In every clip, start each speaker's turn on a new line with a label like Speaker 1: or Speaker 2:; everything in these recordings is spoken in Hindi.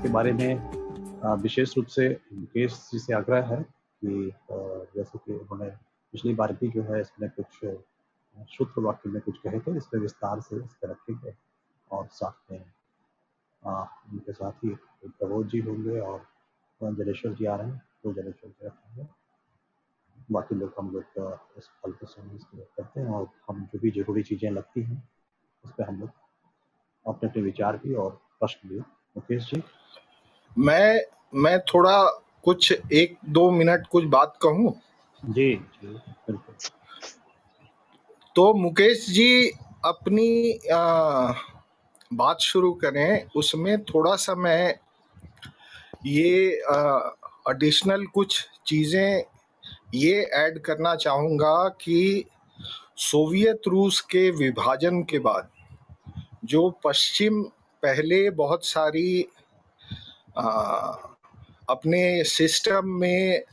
Speaker 1: इसके बारे में विशेष रूप से मुकेश जी से आग्रह है कि जैसे कि उन्होंने पिछली बार भी जो है इसमें कुछ सूत्र वाक्य में कुछ कहे थे, इसमें विस्तार से इसके रखेंगे और साथ में उनके साथ ही प्रबोध जी होंगे और जलेश्वर जी आ रहे हैं, तो जलेश्वर जी रखेंगे। बाकी लोग हम लोग इस फल के समय करते हैं और हम जो भी ज़रूरी चीज़ें लगती हैं उस पर हम लोग अपने अपने विचार भी और प्रश्न भी। मुकेश जी,
Speaker 2: मैं थोड़ा कुछ 1-2 मिनट कुछ बात कहूं।
Speaker 1: जी जी बिल्कुल।
Speaker 2: तो मुकेश जी अपनी बात शुरू करें, उसमें थोड़ा सा मैं ये एडिशनल कुछ चीज़ें ये ऐड करना चाहूँगा कि सोवियत रूस के विभाजन के बाद जो पश्चिम पहले बहुत सारी अपने सिस्टम में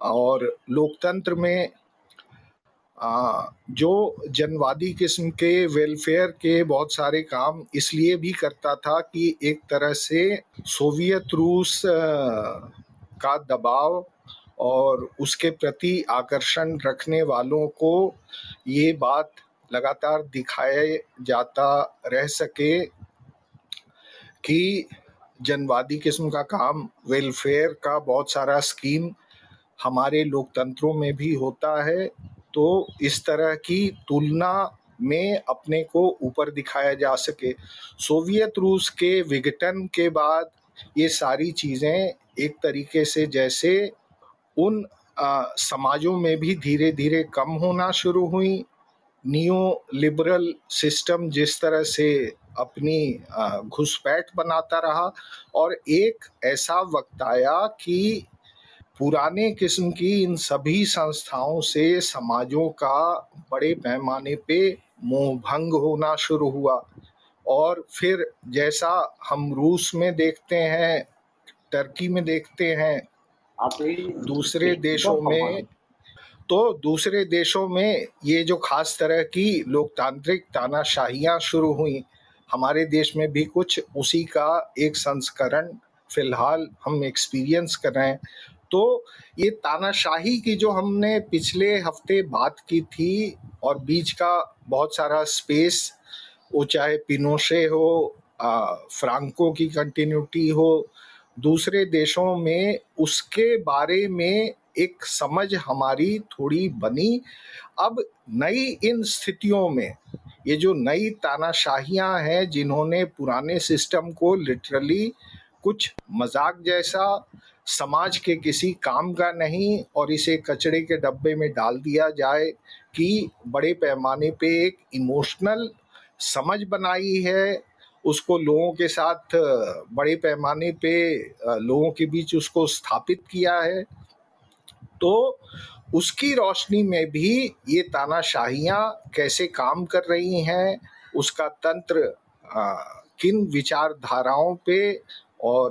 Speaker 2: और लोकतंत्र में जो जनवादी किस्म के वेलफेयर के बहुत सारे काम इसलिए भी करता था कि एक तरह से सोवियत रूस का दबाव और उसके प्रति आकर्षण रखने वालों को ये बात लगातार दिखाया जाता रह सके कि जनवादी किस्म का काम, वेलफेयर का बहुत सारा स्कीम हमारे लोकतंत्रों में भी होता है, तो इस तरह की तुलना में अपने को ऊपर दिखाया जा सके। सोवियत रूस के विघटन के बाद ये सारी चीज़ें एक तरीके से जैसे उन समाजों में भी धीरे धीरे कम होना शुरू हुई। नियो लिबरल सिस्टम जिस तरह से अपनी घुसपैठ बनाता रहा और एक ऐसा वक्त आया कि पुराने किस्म की इन सभी संस्थाओं से समाजों का बड़े पैमाने पे मोहभंग होना शुरू हुआ। और फिर जैसा हम रूस में देखते हैं, टर्की में देखते हैं, दूसरे देशों में, तो दूसरे देशों में ये जो खास तरह की लोकतांत्रिक तानाशाहियां शुरू हुई, हमारे देश में भी कुछ उसी का एक संस्करण फिलहाल हम एक्सपीरियंस कर रहे हैं। तो ये तानाशाही की जो हमने पिछले हफ्ते बात की थी और बीच का बहुत सारा स्पेस, वो चाहे पिनोशे हो, फ्रांको की कंटिन्यूटी हो दूसरे देशों में, उसके बारे में एक समझ हमारी थोड़ी बनी। अब नई इन स्थितियों में ये जो नई तानाशाहियां हैं जिन्होंने पुराने सिस्टम को लिटरली कुछ मजाक जैसा, समाज के किसी काम का नहीं और इसे कचरे के डब्बे में डाल दिया जाए, कि बड़े पैमाने पे एक इमोशनल समझ बनाई है, उसको लोगों के साथ बड़े पैमाने पे लोगों के बीच उसको स्थापित किया है। तो उसकी रोशनी में भी ये तानाशाहियां कैसे काम कर रही हैं, उसका तंत्र किन विचारधाराओं पे और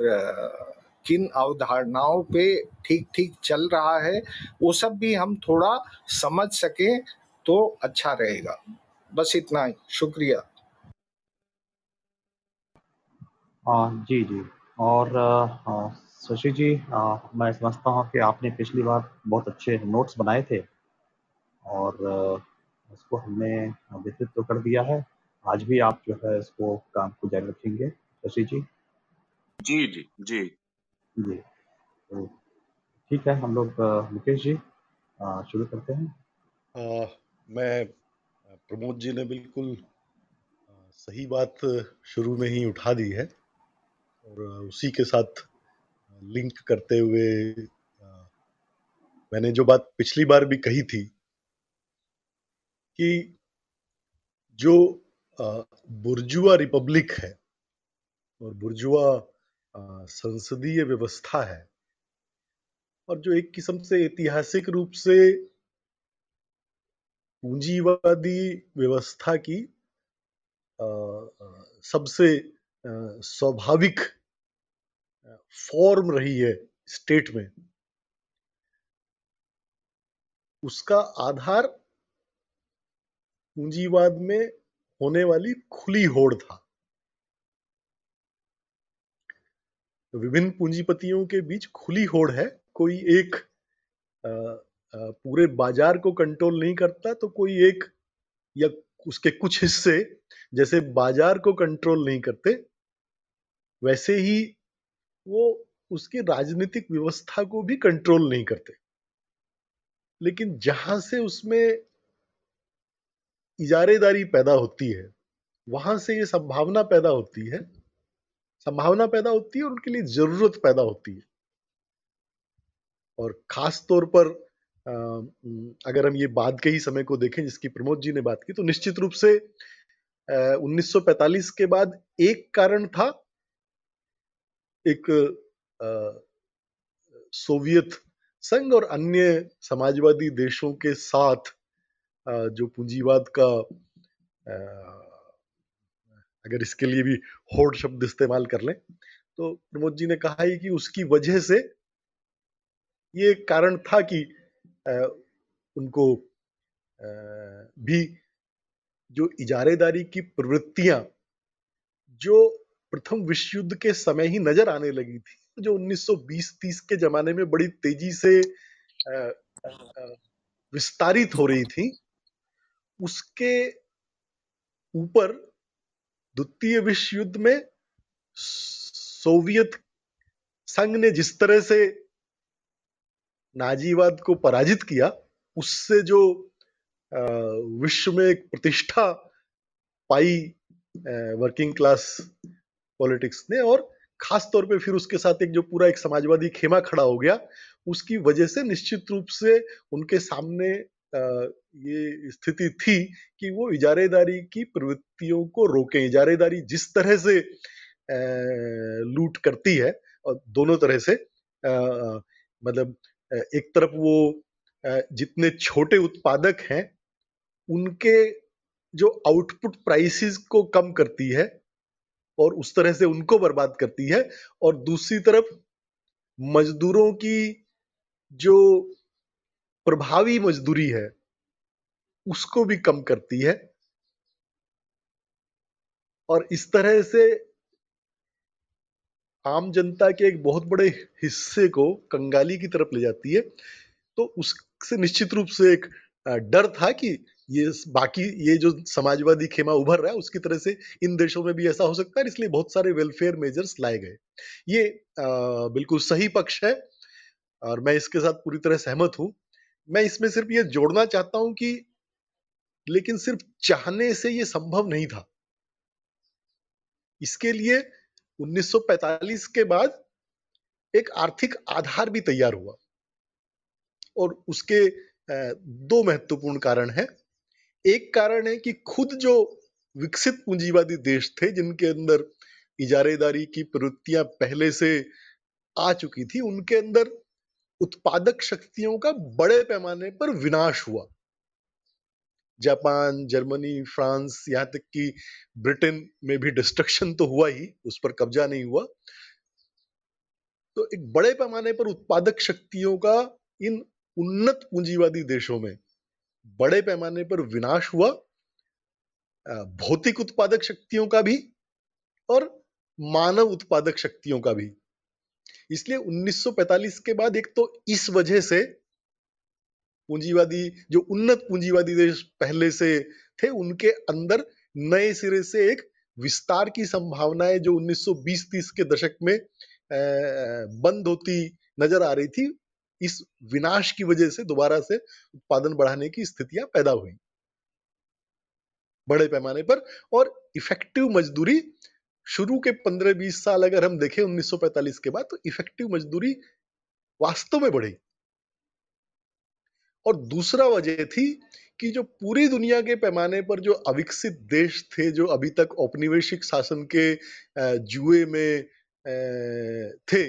Speaker 2: किन अवधारणाओं पे ठीक ठीक चल रहा है, वो सब भी हम थोड़ा समझ सकें तो अच्छा रहेगा। बस इतना ही, शुक्रिया।
Speaker 1: जी जी। और शशि जी, मैं समझता हूँ कि आपने पिछली बार बहुत अच्छे नोट्स बनाए थे और उसको हमने वितरित तो कर दिया है। आज भी आप जो है इसको काम को जारी रखेंगे शशि जी?
Speaker 3: जी जी जी
Speaker 1: जी, तो ठीक है, हम लोग मुकेश जी शुरू करते हैं।
Speaker 4: मैं प्रमोद जी ने बिल्कुल सही बात शुरू में ही उठा दी है और उसी के साथ लिंक करते हुए मैंने जो बात पिछली बार भी कही थी कि जो बुर्जुआ रिपब्लिक है और बुर्जुआ संसदीय व्यवस्था है और जो एक किस्म से ऐतिहासिक रूप से पूंजीवादी व्यवस्था की सबसे स्वाभाविक फॉर्म रही है स्टेट में, उसका आधार पूंजीवाद में होने वाली खुली होड़ था। विभिन्न पूंजीपतियों के बीच खुली होड़ है। कोई एक पूरे बाजार को कंट्रोल नहीं करता, तो कोई एक या उसके कुछ हिस्से जैसे बाजार को कंट्रोल नहीं करते, वैसे ही वो उसकी राजनीतिक व्यवस्था को भी कंट्रोल नहीं करते। लेकिन जहां से उसमें इजारेदारी पैदा होती है, वहां से ये संभावना पैदा होती है, और उनके लिए जरूरत पैदा होती है। और खास तौर पर अगर हम ये बाद के ही समय को देखें जिसकी प्रमोद जी ने बात की, तो निश्चित रूप से 1945 के बाद एक कारण था, एक सोवियत संघ और अन्य समाजवादी देशों के साथ जो पूंजीवाद का, अगर इसके लिए भी होड़ शब्द इस्तेमाल कर लें, तो प्रमोद जी ने कहा ही कि उसकी वजह से ये कारण था कि उनको भी जो इजारेदारी की प्रवृत्तियां जो प्रथम विश्व युद्ध के समय ही नजर आने लगी थी, जो 1920-30 के जमाने में बड़ी तेजी से विस्तारित हो रही थी, उसके ऊपर द्वितीय विश्व युद्ध में सोवियत संघ ने जिस तरह से नाजीवाद को पराजित किया, उससे जो विश्व में एक प्रतिष्ठा पाई वर्किंग क्लास पॉलिटिक्स ने, और खास तौर पे फिर उसके साथ एक जो पूरा एक समाजवादी खेमा खड़ा हो गया, उसकी वजह से निश्चित रूप से उनके सामने ये स्थिति थी कि वो इजारेदारी की प्रवृत्तियों को रोकें। इजारेदारी जिस तरह से लूट करती है, और दोनों तरह से, मतलब एक तरफ वो जितने छोटे उत्पादक हैं उनके जो आउटपुट प्राइसेस को कम करती है और उस तरह से उनको बर्बाद करती है, और दूसरी तरफ मजदूरों की जो प्रभावी मजदूरी है उसको भी कम करती है, और इस तरह से आम जनता के एक बहुत बड़े हिस्से को कंगाली की तरफ ले जाती है। तो उससे निश्चित रूप से एक डर था कि ये जो समाजवादी खेमा उभर रहा है उसकी तरह से इन देशों में भी ऐसा हो सकता है, इसलिए बहुत सारे वेलफेयर मेजर्स लाए गए। ये बिल्कुल सही पक्ष है और मैं इसके साथ पूरी तरह सहमत हूं। मैं इसमें सिर्फ ये जोड़ना चाहता हूं कि लेकिन सिर्फ चाहने से ये संभव नहीं था। इसके लिए 1945 के बाद एक आर्थिक आधार भी तैयार हुआ, और उसके दो महत्वपूर्ण कारण हैं। एक कारण है कि खुद जो विकसित पूंजीवादी देश थे जिनके अंदर इजारेदारी की प्रवृत्तियां पहले से आ चुकी थी, उनके अंदर उत्पादक शक्तियों का बड़े पैमाने पर विनाश हुआ। जापान, जर्मनी, फ्रांस, यहां तक कि ब्रिटेन में भी डिस्ट्रक्शन तो हुआ ही, उस पर कब्जा नहीं हुआ। तो एक बड़े पैमाने पर उत्पादक शक्तियों का इन उन्नत पूंजीवादी देशों में बड़े पैमाने पर विनाश हुआ, भौतिक उत्पादक शक्तियों का भी और मानव उत्पादक शक्तियों का भी। इसलिए 1945 के बाद एक तो इस वजह से पूंजीवादी जो उन्नत पूंजीवादी देश पहले से थे उनके अंदर नए सिरे से एक विस्तार की संभावनाएं जो 1920-30 के दशक में बंद होती नजर आ रही थी, इस विनाश की वजह से दोबारा से उत्पादन बढ़ाने की स्थितियां पैदा हुई बड़े पैमाने पर। और इफेक्टिव मजदूरी शुरू के 15-20 साल अगर हम देखें 1945 के बाद, तो इफेक्टिव मजदूरी वास्तव में बढ़ी। और दूसरा वजह थी कि जो पूरी दुनिया के पैमाने पर जो अविकसित देश थे, जो अभी तक औपनिवेशिक शासन के जुए में थे,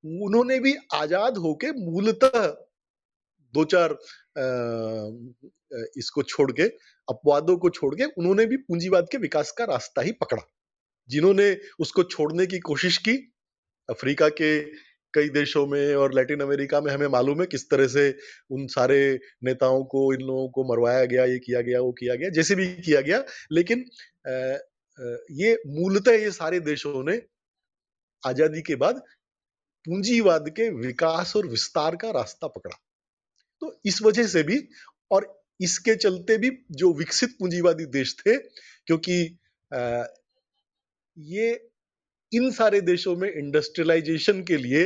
Speaker 4: उन्होंने भी आजाद होके मूलतः दो चार इसको छोड़ के, अपवादों को छोड़ के, उन्होंने भी पूंजीवाद के विकास का रास्ता ही पकड़ा। जिन्होंने उसको छोड़ने की कोशिश की, अफ्रीका के कई देशों में और लैटिन अमेरिका में हमें मालूम है किस तरह से उन सारे नेताओं को, इन लोगों को मरवाया गया, ये किया गया, वो किया गया, जैसे भी किया गया। लेकिन ये मूलतः ये सारे देशों ने आजादी के बाद पूंजीवाद के विकास और विस्तार का रास्ता पकड़ा। तो इस वजह से भी और इसके चलते भी जो विकसित पूंजीवादी देश थे, क्योंकि ये इन सारे देशों में इंडस्ट्रियलाइजेशन के लिए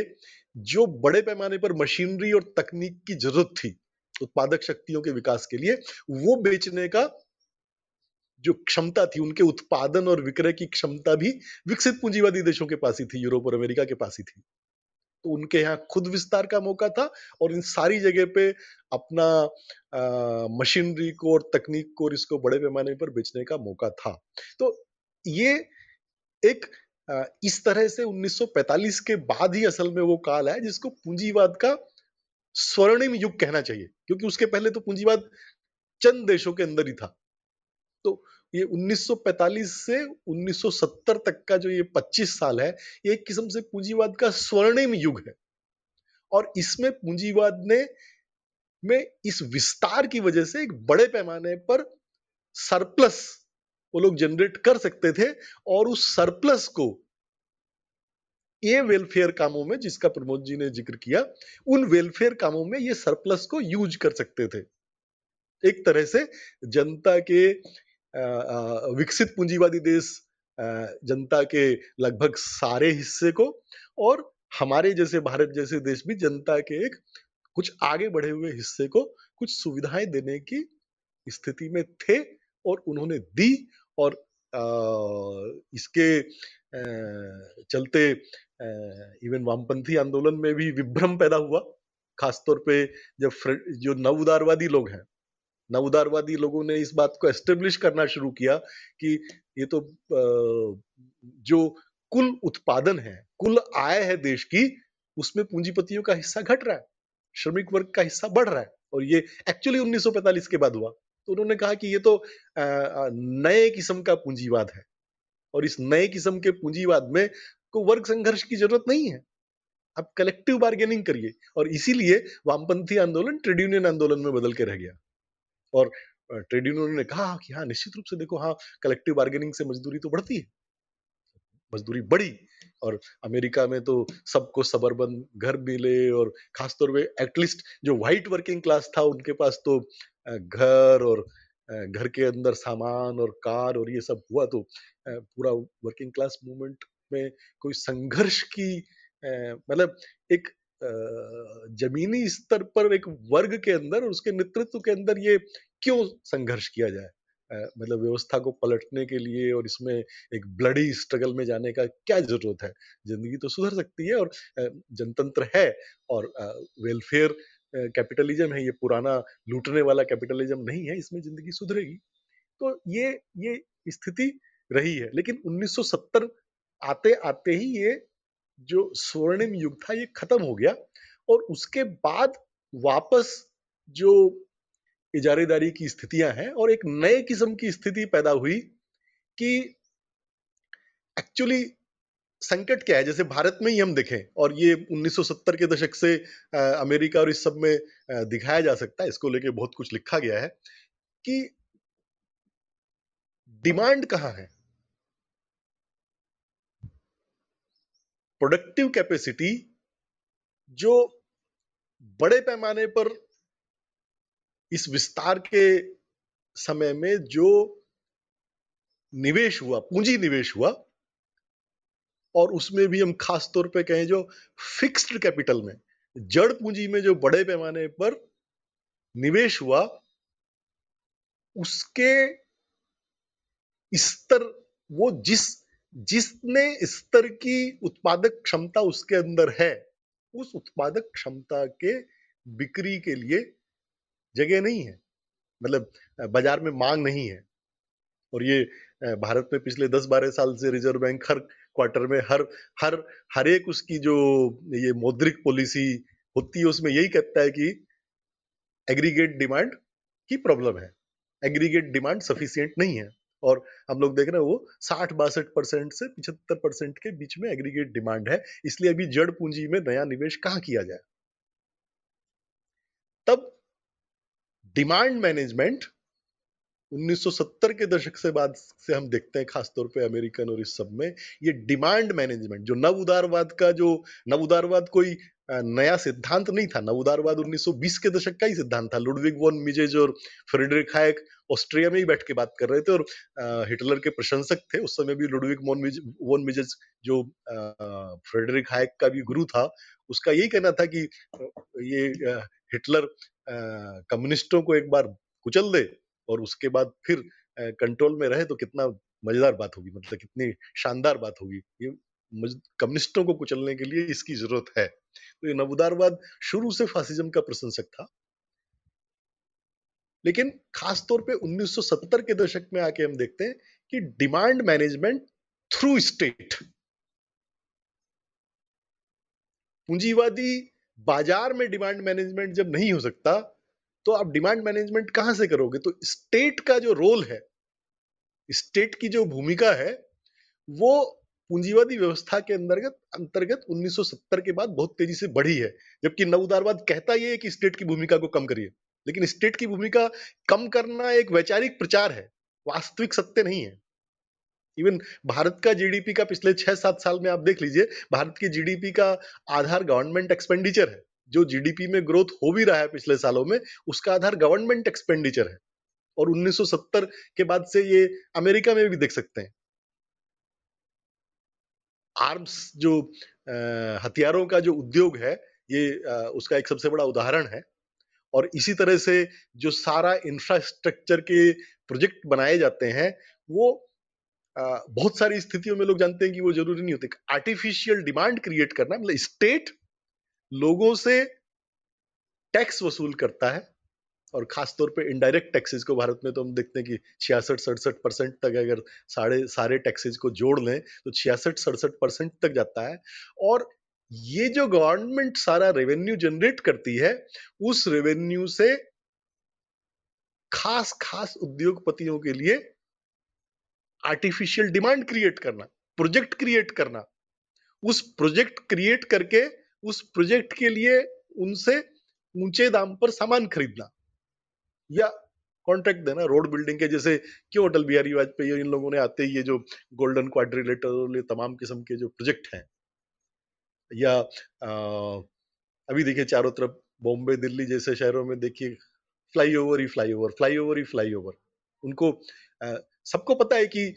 Speaker 4: जो बड़े पैमाने पर मशीनरी और तकनीक की जरूरत थी उत्पादक शक्तियों के विकास के लिए, वो बेचने का जो क्षमता थी, उनके उत्पादन और विक्रय की क्षमता भी विकसित पूंजीवादी देशों के पास ही थी, यूरोप और अमेरिका के पास ही थी। तो उनके यहाँ खुद विस्तार का मौका था और इन सारी जगह पे अपना मशीनरी को और तकनीक को और इसको बड़े पैमाने पर बेचने का मौका था। तो ये एक इस तरह से 1945 के बाद ही असल में वो काल है जिसको पूंजीवाद का स्वर्णिम युग कहना चाहिए, क्योंकि उसके पहले तो पूंजीवाद चंद देशों के अंदर ही था। तो ये 1945 से 1970 तक का जो ये 25 साल है, ये एक किस्म से पूंजीवाद का स्वर्णिम युग है। और इसमें पूंजीवाद में इस विस्तार की वजह से एक बड़े पैमाने पर सरप्लस वो लोग जनरेट कर सकते थे और उस सरप्लस को ये वेलफेयर कामों में, जिसका प्रमोद जी ने जिक्र किया, उन वेलफेयर कामों में ये सरप्लस को यूज कर सकते थे। एक तरह से जनता के विकसित पूंजीवादी देश जनता के लगभग सारे हिस्से को और हमारे जैसे भारत जैसे देश भी जनता के एक कुछ आगे बढ़े हुए हिस्से को कुछ सुविधाएं देने की स्थिति में थे और उन्होंने दी। और इसके चलते इवन वामपंथी आंदोलन में भी विभ्रम पैदा हुआ, खासतौर पे जब जो नवउदारवादी लोग हैं, नवउदारवादी लोगों ने इस बात को एस्टेब्लिश करना शुरू किया कि ये तो जो कुल उत्पादन है, कुल आय है देश की, उसमें पूंजीपतियों का हिस्सा घट रहा है, श्रमिक वर्ग का हिस्सा बढ़ रहा है। और ये एक्चुअली 1945 के बाद हुआ। तो उन्होंने कहा कि ये तो नए किस्म का पूंजीवाद है और इस नए किस्म के पूंजीवाद में को वर्ग संघर्ष की जरूरत नहीं है, आप कलेक्टिव बार्गेनिंग करिए। और इसीलिए वामपंथी आंदोलन ट्रेड यूनियन आंदोलन में बदल के रह गया और ट्रेड यूनियन ने कहा कि हाँ, निश्चित रूप से देखो, हाँ, कलेक्टिव बार्गेनिंग से मजदूरी तो बढ़ती है, मजदूरी बढ़ी और अमेरिका में तो सबको सबर्बन घर मिले और खासतौर पे एटलीस्ट जो व्हाइट वर्किंग क्लास था उनके पास तो घर और घर के अंदर सामान और कार और ये सब हुआ। तो पूरा वर्किंग क्लास मूवमेंट में कोई संघर्ष की मतलब एक जमीनी स्तर पर एक वर्ग के अंदर और उसके नेतृत्व के अंदर ये क्यों संघर्ष किया जाए, मतलब व्यवस्था को पलटने के लिए और इसमें एक ब्लडी स्ट्रगल में जाने का क्या जरूरत है। जिंदगी तो सुधर सकती है और जनतंत्र है और वेलफेयर कैपिटलिज्म है, ये पुराना लूटने वाला कैपिटलिज्म नहीं है, इसमें जिंदगी सुधरेगी। तो ये स्थिति रही है। लेकिन 1970 आते आते ही ये जो स्वर्णिम युग था ये खत्म हो गया और उसके बाद वापस जो इजारेदारी की स्थितियां हैं और एक नए किस्म की स्थिति पैदा हुई कि एक्चुअली संकट क्या है। जैसे भारत में ही हम देखें और ये 1970 के दशक से अमेरिका और इस सब में दिखाया जा सकता है, इसको लेके बहुत कुछ लिखा गया है कि डिमांड कहां है, प्रोडक्टिव कैपेसिटी जो बड़े पैमाने पर इस विस्तार के समय में जो निवेश हुआ, पूंजी निवेश हुआ, और उसमें भी हम खास तौर पे कहें जो फिक्स्ड कैपिटल में, जड़ पूंजी में जो बड़े पैमाने पर निवेश हुआ, उसके स्तर, वो जिसने स्तर की उत्पादक क्षमता उसके अंदर है, उस उत्पादक क्षमता के बिक्री के लिए जगह नहीं है, मतलब बाजार में मांग नहीं है। और ये भारत में पिछले 10-12 साल से रिजर्व बैंक हर क्वार्टर में हर एक उसकी जो ये मौद्रिक पॉलिसी होती है उसमें यही कहता है कि एग्रीगेट डिमांड की प्रॉब्लम है, एग्रीगेट डिमांड सफिशिएंट नहीं है। और हम लोग देख रहे हैं वो 60-62% से 75% के बीच में एग्रीगेट डिमांड है। इसलिए अभी जड़ पूंजी में नया निवेश कहां किया जाए। तब डिमांड मैनेजमेंट 1970 के दशक से बाद से हम देखते हैं, खासतौर पे अमेरिकन और इस सब में, ये डिमांड मैनेजमेंट, जो नव उदारवाद कोई नया सिद्धांत नहीं था। नव उदारवाद 1920 के दशक का ही सिद्धांत था। लुडविग वॉन मिजेज और फ्रेडरिक हायक ऑस्ट्रिया में ही बैठ के बात कर रहे थे, और हिटलर के प्रशंसक थे उस समय भी। लुडविग वॉन मिजेज, जो फ्रेडरिक हायक का भी गुरु था, उसका यही कहना था कि ये हिटलर कम्युनिस्टों को एक बार कुचल दे और उसके बाद फिर कंट्रोल में रहे तो कितना मजेदार बात होगी, मतलब कितनी शानदार बात होगी। ये कम्युनिस्टों को कुचलने के लिए इसकी जरूरत है। तो ये नवोदारवाद शुरू से फासिज्म का प्रशंसक था, लेकिन खासतौर पे 1970 के दशक में आके हम देखते हैं कि डिमांड मैनेजमेंट थ्रू स्टेट, पूंजीवादी बाजार में डिमांड मैनेजमेंट जब नहीं हो सकता तो आप डिमांड मैनेजमेंट कहां से करोगे? तो स्टेट का जो रोल है, स्टेट की जो भूमिका है, वो पूंजीवादी व्यवस्था के अंतर्गत 1970 के बाद बहुत तेजी से बढ़ी है। जबकि नवउदारवाद कहता ये है कि स्टेट की भूमिका को कम करिए, लेकिन स्टेट की भूमिका कम करना एक वैचारिक प्रचार है, वास्तविक सत्य नहीं है। इवन भारत का जीडीपी का पिछले 6-7 साल में आप देख लीजिए, भारत की जीडीपी का आधार गवर्नमेंट एक्सपेंडिचर है। जो जीडीपी में ग्रोथ हो भी रहा है पिछले सालों में, उसका आधार गवर्नमेंट एक्सपेंडिचर है। और 1970 के बाद से ये अमेरिका में भी देख सकते हैं। आर्म्स, जो हथियारों का जो उद्योग है, ये उसका एक सबसे बड़ा उदाहरण है। और इसी तरह से जो सारा इंफ्रास्ट्रक्चर के प्रोजेक्ट बनाए जाते हैं, वो बहुत सारी स्थितियों में लोग जानते हैं कि वो जरूरी नहीं होते। आर्टिफिशियल डिमांड क्रिएट करना, मतलब स्टेट लोगों से टैक्स वसूल करता है, और खासतौर पे इनडायरेक्ट टैक्सेस को भारत में तो हम देखते हैं कि 66-67% तक, अगर सारे टैक्सेस को जोड़ लें तो 66-67% तक जाता है। और ये जो गवर्नमेंट सारा रेवेन्यू जनरेट करती है, उस रेवेन्यू से खास उद्योगपतियों के लिए आर्टिफिशियल डिमांड क्रिएट करना, प्रोजेक्ट क्रिएट करना, उस प्रोजेक्ट क्रिएट करके उस प्रोजेक्ट के लिए उनसे ऊंचे दाम पर सामान खरीदना या कॉन्ट्रैक्ट देना। रोड बिल्डिंग के जैसे क्यों अटल बिहारी वाजपेयी इन लोगों ने आते ही ये जो गोल्डन क्वाड्रिलेटरल, ये तमाम किस्म के जो प्रोजेक्ट हैं, या अभी देखिए चारों तरफ बॉम्बे दिल्ली जैसे शहरों में देखिए फ्लाईओवर ही फ्लाईओवर, फ्लाईओवर ही फ्लाईओवर। उनको सबको पता है कि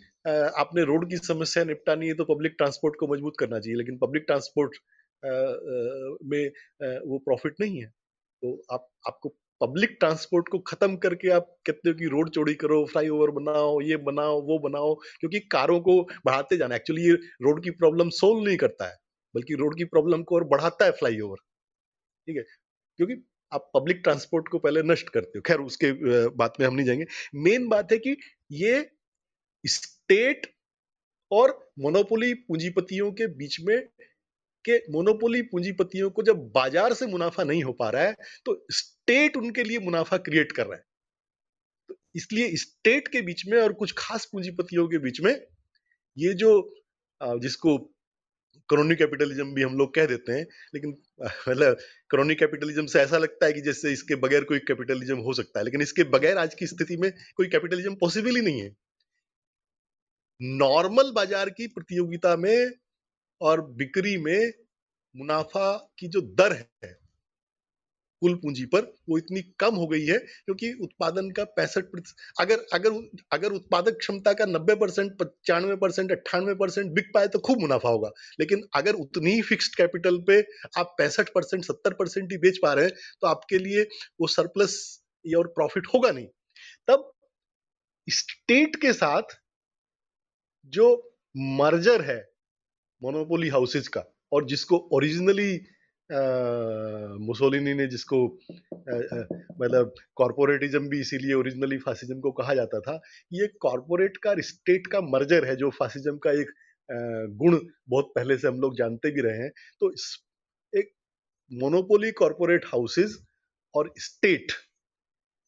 Speaker 4: आपने रोड की समस्या निपटानी है तो पब्लिक ट्रांसपोर्ट को मजबूत करना चाहिए, लेकिन पब्लिक ट्रांसपोर्ट में वो प्रॉफिट नहीं है। तो आपको पब्लिक ट्रांसपोर्ट को खत्म करके आप कहते हो कि रोड चौड़ी करो, फ्लाईओवर बनाओ, ये बनाओ, वो बनाओ, क्योंकि कारों को बढ़ाते जाना। एक्चुअली ये रोड की प्रॉब्लम सोल्व नहीं करता है, बल्कि रोड की प्रॉब्लम को और बढ़ाता है फ्लाईओवर। ठीक है, क्योंकि आप पब्लिक ट्रांसपोर्ट को पहले नष्ट करते हो। खैर, उसके बात में हम नहीं जाएंगे। मेन बात है कि ये स्टेट और मोनोपोली पूंजीपतियों के बीच में के मोनोपोली पूंजीपतियों को जब बाजार से मुनाफा नहीं हो पा रहा है, तो स्टेट उनके लिए मुनाफा क्रिएट कर रहा है। तो इसलिए स्टेट के बीच में और कुछ खास पूंजीपतियों के बीच में ये जो जिसको क्रोनी कैपिटलिज्म भी हम लोग कह देते हैं, लेकिन मतलब क्रोनी कैपिटलिज्म से ऐसा लगता है कि जैसे इसके बगैर कोई कैपिटलिज्म हो सकता है, लेकिन इसके बगैर आज की स्थिति में कोई कैपिटलिज्म पॉसिबल ही नहीं है। नॉर्मल बाजार की प्रतियोगिता में और बिक्री में मुनाफा की जो दर है कुल पूंजी पर, वो इतनी कम हो गई है क्योंकि उत्पादन का 65%, अगर उत्पादक क्षमता का 90%, 95%, 98% बिक पाए तो खूब मुनाफा होगा। लेकिन अगर उतनी ही फिक्स्ड कैपिटल पे आप 65%, 70% ही बेच पा रहे हैं, तो आपके लिए वो सरप्लस और प्रॉफिट होगा नहीं। तब स्टेट के साथ जो मर्जर है मोनोपोली हाउसेज का, और जिसको ओरिजिनली मुसोलिनी ने, जिसको मतलब कॉर्पोरेटिज्म भी इसीलिए ओरिजिनली फासिज्म को कहा जाता था, ये कॉर्पोरेट का स्टेट का मर्जर है, जो फासिज्म का एक गुण बहुत पहले से हम लोग जानते भी रहे हैं। तो एक मोनोपोली कॉर्पोरेट हाउसेज और स्टेट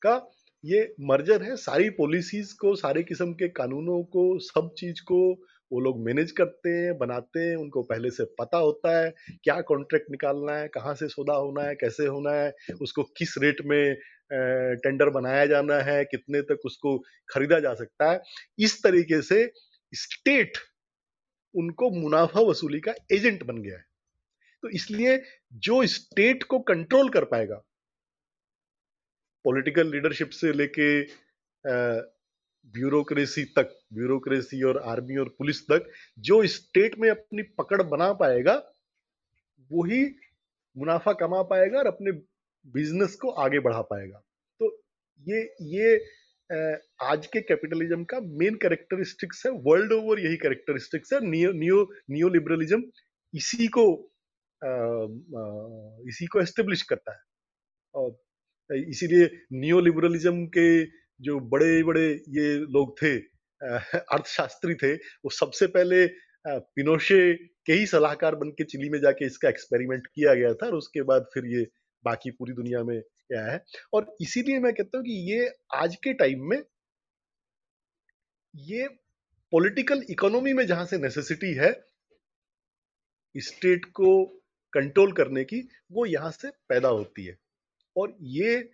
Speaker 4: का ये मर्जर है। सारी पॉलिसीज को, सारे किस्म के कानूनों को, सब चीज को वो लोग मैनेज करते हैं, बनाते हैं। उनको पहले से पता होता है क्या कॉन्ट्रैक्ट निकालना है, कहाँ से सौदा होना है, कैसे होना है, उसको किस रेट में टेंडर बनाया जाना है, कितने तक उसको खरीदा जा सकता है। इस तरीके से स्टेट उनको मुनाफा वसूली का एजेंट बन गया है। तो इसलिए जो स्टेट को कंट्रोल कर पाएगा, पॉलिटिकल लीडरशिप से लेके ब्यूरोक्रेसी तक, ब्यूरोक्रेसी और आर्मी और पुलिस तक, जो स्टेट में अपनी पकड़ बना पाएगा वही मुनाफा कमा पाएगा और अपने बिजनेस को आगे बढ़ा पाएगा। तो ये आज के कैपिटलिज्म का मेन कैरेक्टरिस्टिक्स है, वर्ल्ड ओवर यही कैरेक्टरिस्टिक्स है। नियो लिबरलिज्म इसी को एस्टेब्लिश करता है। और इसीलिए नियो लिबरलिज्म के जो बड़े बड़े ये लोग थे, अर्थशास्त्री थे, वो सबसे पहले पिनोशे के ही सलाहकार बन के चिली में जाके इसका एक्सपेरिमेंट किया गया था, और उसके बाद फिर ये बाकी पूरी दुनिया में आया है। और इसीलिए मैं कहता हूँ कि ये आज के टाइम में ये पॉलिटिकल इकोनॉमी में जहां से नेसेसिटी है स्टेट को कंट्रोल करने की, वो यहां से पैदा होती है। और ये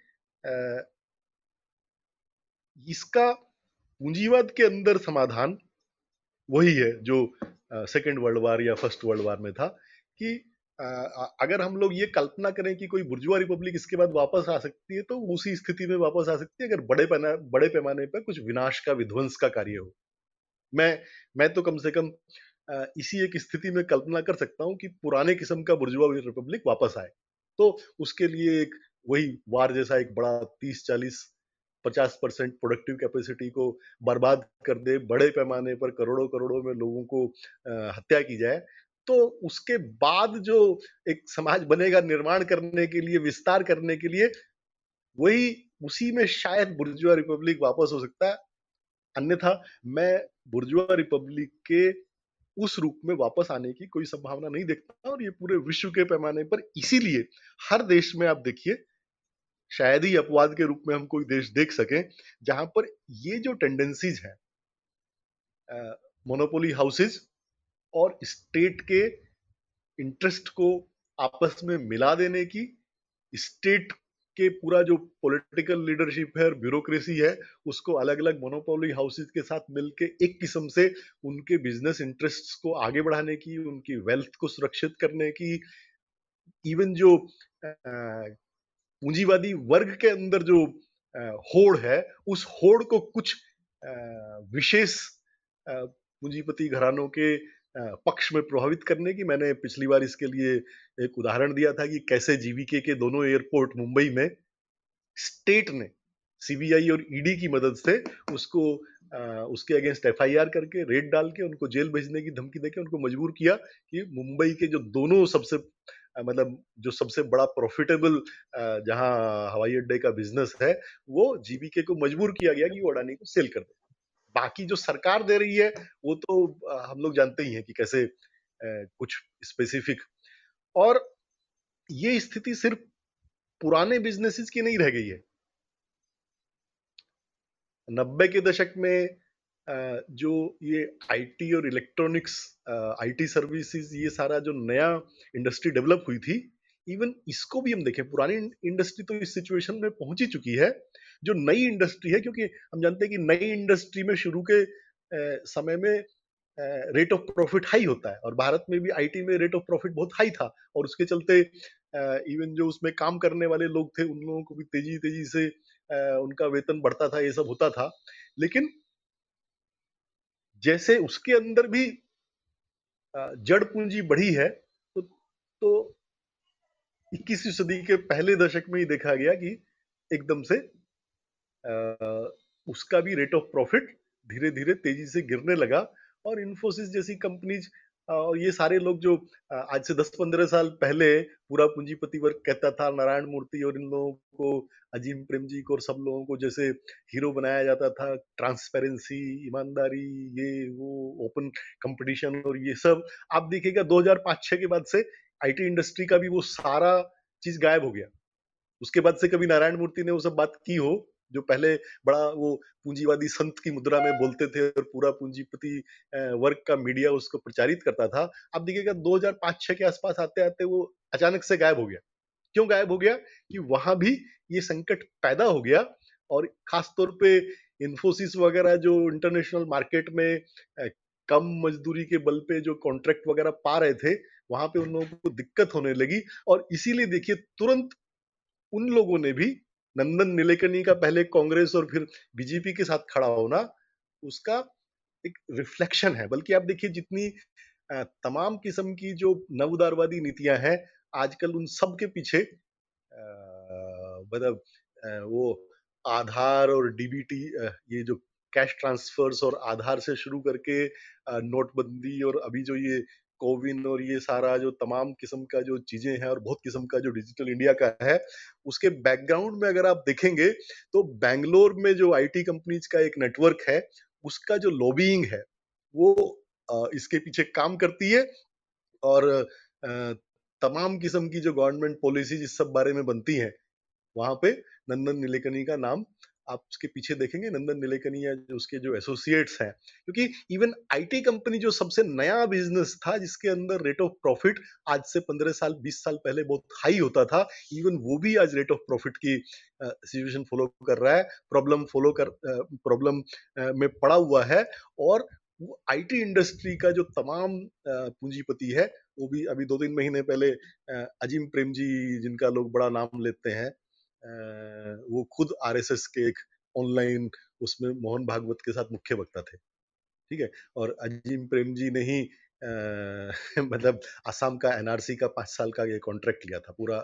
Speaker 4: इसका पूंजीवाद के अंदर समाधान वही है जो सेकेंड वर्ल्ड वार या फर्स्ट वर्ल्ड वार में था, कि अगर हम लोग ये कल्पना करें कि कोई बुर्जुआ रिपब्लिक इसके बाद वापस आ सकती है, तो उसी स्थिति में वापस आ सकती है अगर बड़े पैमाने पर कुछ विनाश का, विध्वंस का कार्य हो। मैं तो कम से कम इसी एक स्थिति में कल्पना कर सकता हूं कि पुराने किस्म का बुर्जुआ रिपब्लिक वापस आए, तो उसके लिए एक वही वार जैसा एक बड़ा 30-40-50% प्रोडक्टिव कैपेसिटी को बर्बाद कर दे, बड़े पैमाने पर करोड़ों करोड़ों में लोगों को हत्या की जाए, तो उसके बाद जो एक समाज बनेगा निर्माण करने के लिए, विस्तार करने के लिए, वही उसी में शायद बुर्जुआ रिपब्लिक वापस हो सकता है। अन्यथा मैं बुर्जुआ रिपब्लिक के उस रूप में वापस आने की कोई संभावना नहीं देखता। और ये पूरे विश्व के पैमाने पर, इसीलिए हर देश में आप देखिए, शायद ही अपवाद के रूप में हम कोई देश देख सकें जहां पर ये जो टेंडेंसीज है, मोनोपोली हाउसेज और स्टेट के इंटरेस्ट को आपस में मिला देने की, स्टेट के पूरा जो पॉलिटिकल लीडरशिप है और ब्यूरोक्रेसी है, उसको अलग अलग मोनोपोली हाउसेज के साथ मिलके एक किस्म से उनके बिजनेस इंटरेस्ट्स को आगे बढ़ाने की, उनकी वेल्थ को सुरक्षित करने की, इवन जो पूंजीवादी वर्ग के अंदर जो होड़ है, उस होड़ को कुछ विशेष पूंजीपति घरानों के पक्ष में प्रभावित करने की। मैंने पिछली बार इसके लिए एक उदाहरण दिया था कि कैसे जीवीके के दोनों एयरपोर्ट मुंबई में स्टेट ने सीबीआई और ईडी की मदद से उसको उसके अगेंस्ट एफआईआर करके, रेड डाल के, उनको जेल भेजने की धमकी देके उनको मजबूर किया कि मुंबई के जो दोनों सबसे मतलब जो सबसे बड़ा प्रॉफिटेबल जहां हवाई अड्डे का बिजनेस है, वो जीबीके को मजबूर किया गया कि वो अडानी को सेल कर दे। बाकी जो सरकार दे रही है वो तो हम लोग जानते ही हैं कि कैसे कुछ स्पेसिफिक। और ये स्थिति सिर्फ पुराने बिजनेसेस की नहीं रह गई है। 90 के दशक में जो ये आईटी और इलेक्ट्रॉनिक्स, आईटी सर्विसेज, ये सारा जो नया इंडस्ट्री डेवलप हुई थी, इवन इसको भी हम देखें, पुरानी इंडस्ट्री तो इस सिचुएशन में पहुंच ही चुकी है। जो नई इंडस्ट्री है, क्योंकि हम जानते हैं कि नई इंडस्ट्री में शुरू के समय में रेट ऑफ प्रॉफिट हाई होता है, और भारत में भी आईटी में रेट ऑफ प्रॉफिट बहुत हाई था, और उसके चलते इवन जो उसमें काम करने वाले लोग थे उन लोगों को भी तेजी तेजी से उनका वेतन बढ़ता था, ये सब होता था। लेकिन जैसे उसके अंदर भी जड़ पूंजी बढ़ी है, तो 21वीं सदी के पहले दशक में ही देखा गया कि एकदम से उसका भी रेट ऑफ प्रॉफिट धीरे धीरे तेजी से गिरने लगा। और इन्फोसिस जैसी कंपनीज और ये सारे लोग जो आज से 10-15 साल पहले पूरा पूंजीपति वर्ग कहता था, नारायण मूर्ति और इन लोगों को, अजीम प्रेमजी को और सब लोगों को जैसे हीरो बनाया जाता था, ट्रांसपेरेंसी, ईमानदारी, ये वो, ओपन कंपटीशन और ये सब, आप देखिएगा 2005-6 के बाद से आईटी इंडस्ट्री का भी वो सारा चीज गायब हो गया। उसके बाद से कभी नारायण मूर्ति ने वो सब बात की हो जो पहले बड़ा वो पूंजीवादी संत की मुद्रा में बोलते थे और पूरा पूंजीपति वर्ग का मीडिया उसको प्रचारित करता था, अब देखिएगा 2005-6 के आसपास आते आते वो अचानक से गायब हो गया। क्यों गायब हो गया? कि वहां भी ये संकट पैदा हो गया, और खास तौर पे इन्फोसिस वगैरह जो इंटरनेशनल मार्केट में कम मजदूरी के बल पे जो कॉन्ट्रैक्ट वगैरह पा रहे थे, वहां पे उन लोगों को दिक्कत होने लगी। और इसीलिए देखिए तुरंत उन लोगों ने भी नंदन नीलेकनी का पहले कांग्रेस और फिर बीजेपी के साथ खड़ा होना, उसका एक रिफ्लेक्शन है। बल्कि आप देखिए जितनी तमाम किस्म की जो नवउदारवादी नीतियां हैं, आजकल उन सब के पीछे मतलब वो आधार और डीबीटी, ये जो कैश ट्रांसफर्स और आधार से शुरू करके नोटबंदी, और अभी जो ये कोविन और ये सारा जो तमाम किस्म का जो चीजें हैं, और बहुत किस्म का जो डिजिटल इंडिया का है, उसके बैकग्राउंड में अगर आप देखेंगे तो बैंगलोर में जो आईटी कंपनीज का एक नेटवर्क है, उसका जो लॉबिंग है वो इसके पीछे काम करती है। और तमाम किस्म की जो गवर्नमेंट पॉलिसीज इस सब बारे में बनती हैं, वहां पे नंदन नीलेकनी का नाम आप उसके पीछे देखेंगे, नंदन नीलेकनी या जो उसके जो एसोसिएट्स हैं। क्योंकि इवन आईटी कंपनी जो सबसे नया बिजनेस था, जिसके अंदर रेट ऑफ प्रॉफिट आज से 15 साल 20 साल पहले बहुत हाई होता था, इवन वो भी आज रेट ऑफ प्रॉफिट की सिचुएशन फॉलो कर रहा है, प्रॉब्लम में पड़ा हुआ है। और वो आईटी इंडस्ट्री का जो तमाम पूंजीपति है, वो भी अभी 2-3 महीने पहले अजीम प्रेमजी, जिनका लोग बड़ा नाम लेते हैं, वो खुद आरएसएस के एक ऑनलाइन उसमें मोहन भागवत के साथ मुख्य वक्ता थे, ठीक है। और अजीम प्रेम जी ने ही मतलब असम का एनआरसी का 5 साल का ये कॉन्ट्रैक्ट लिया था, पूरा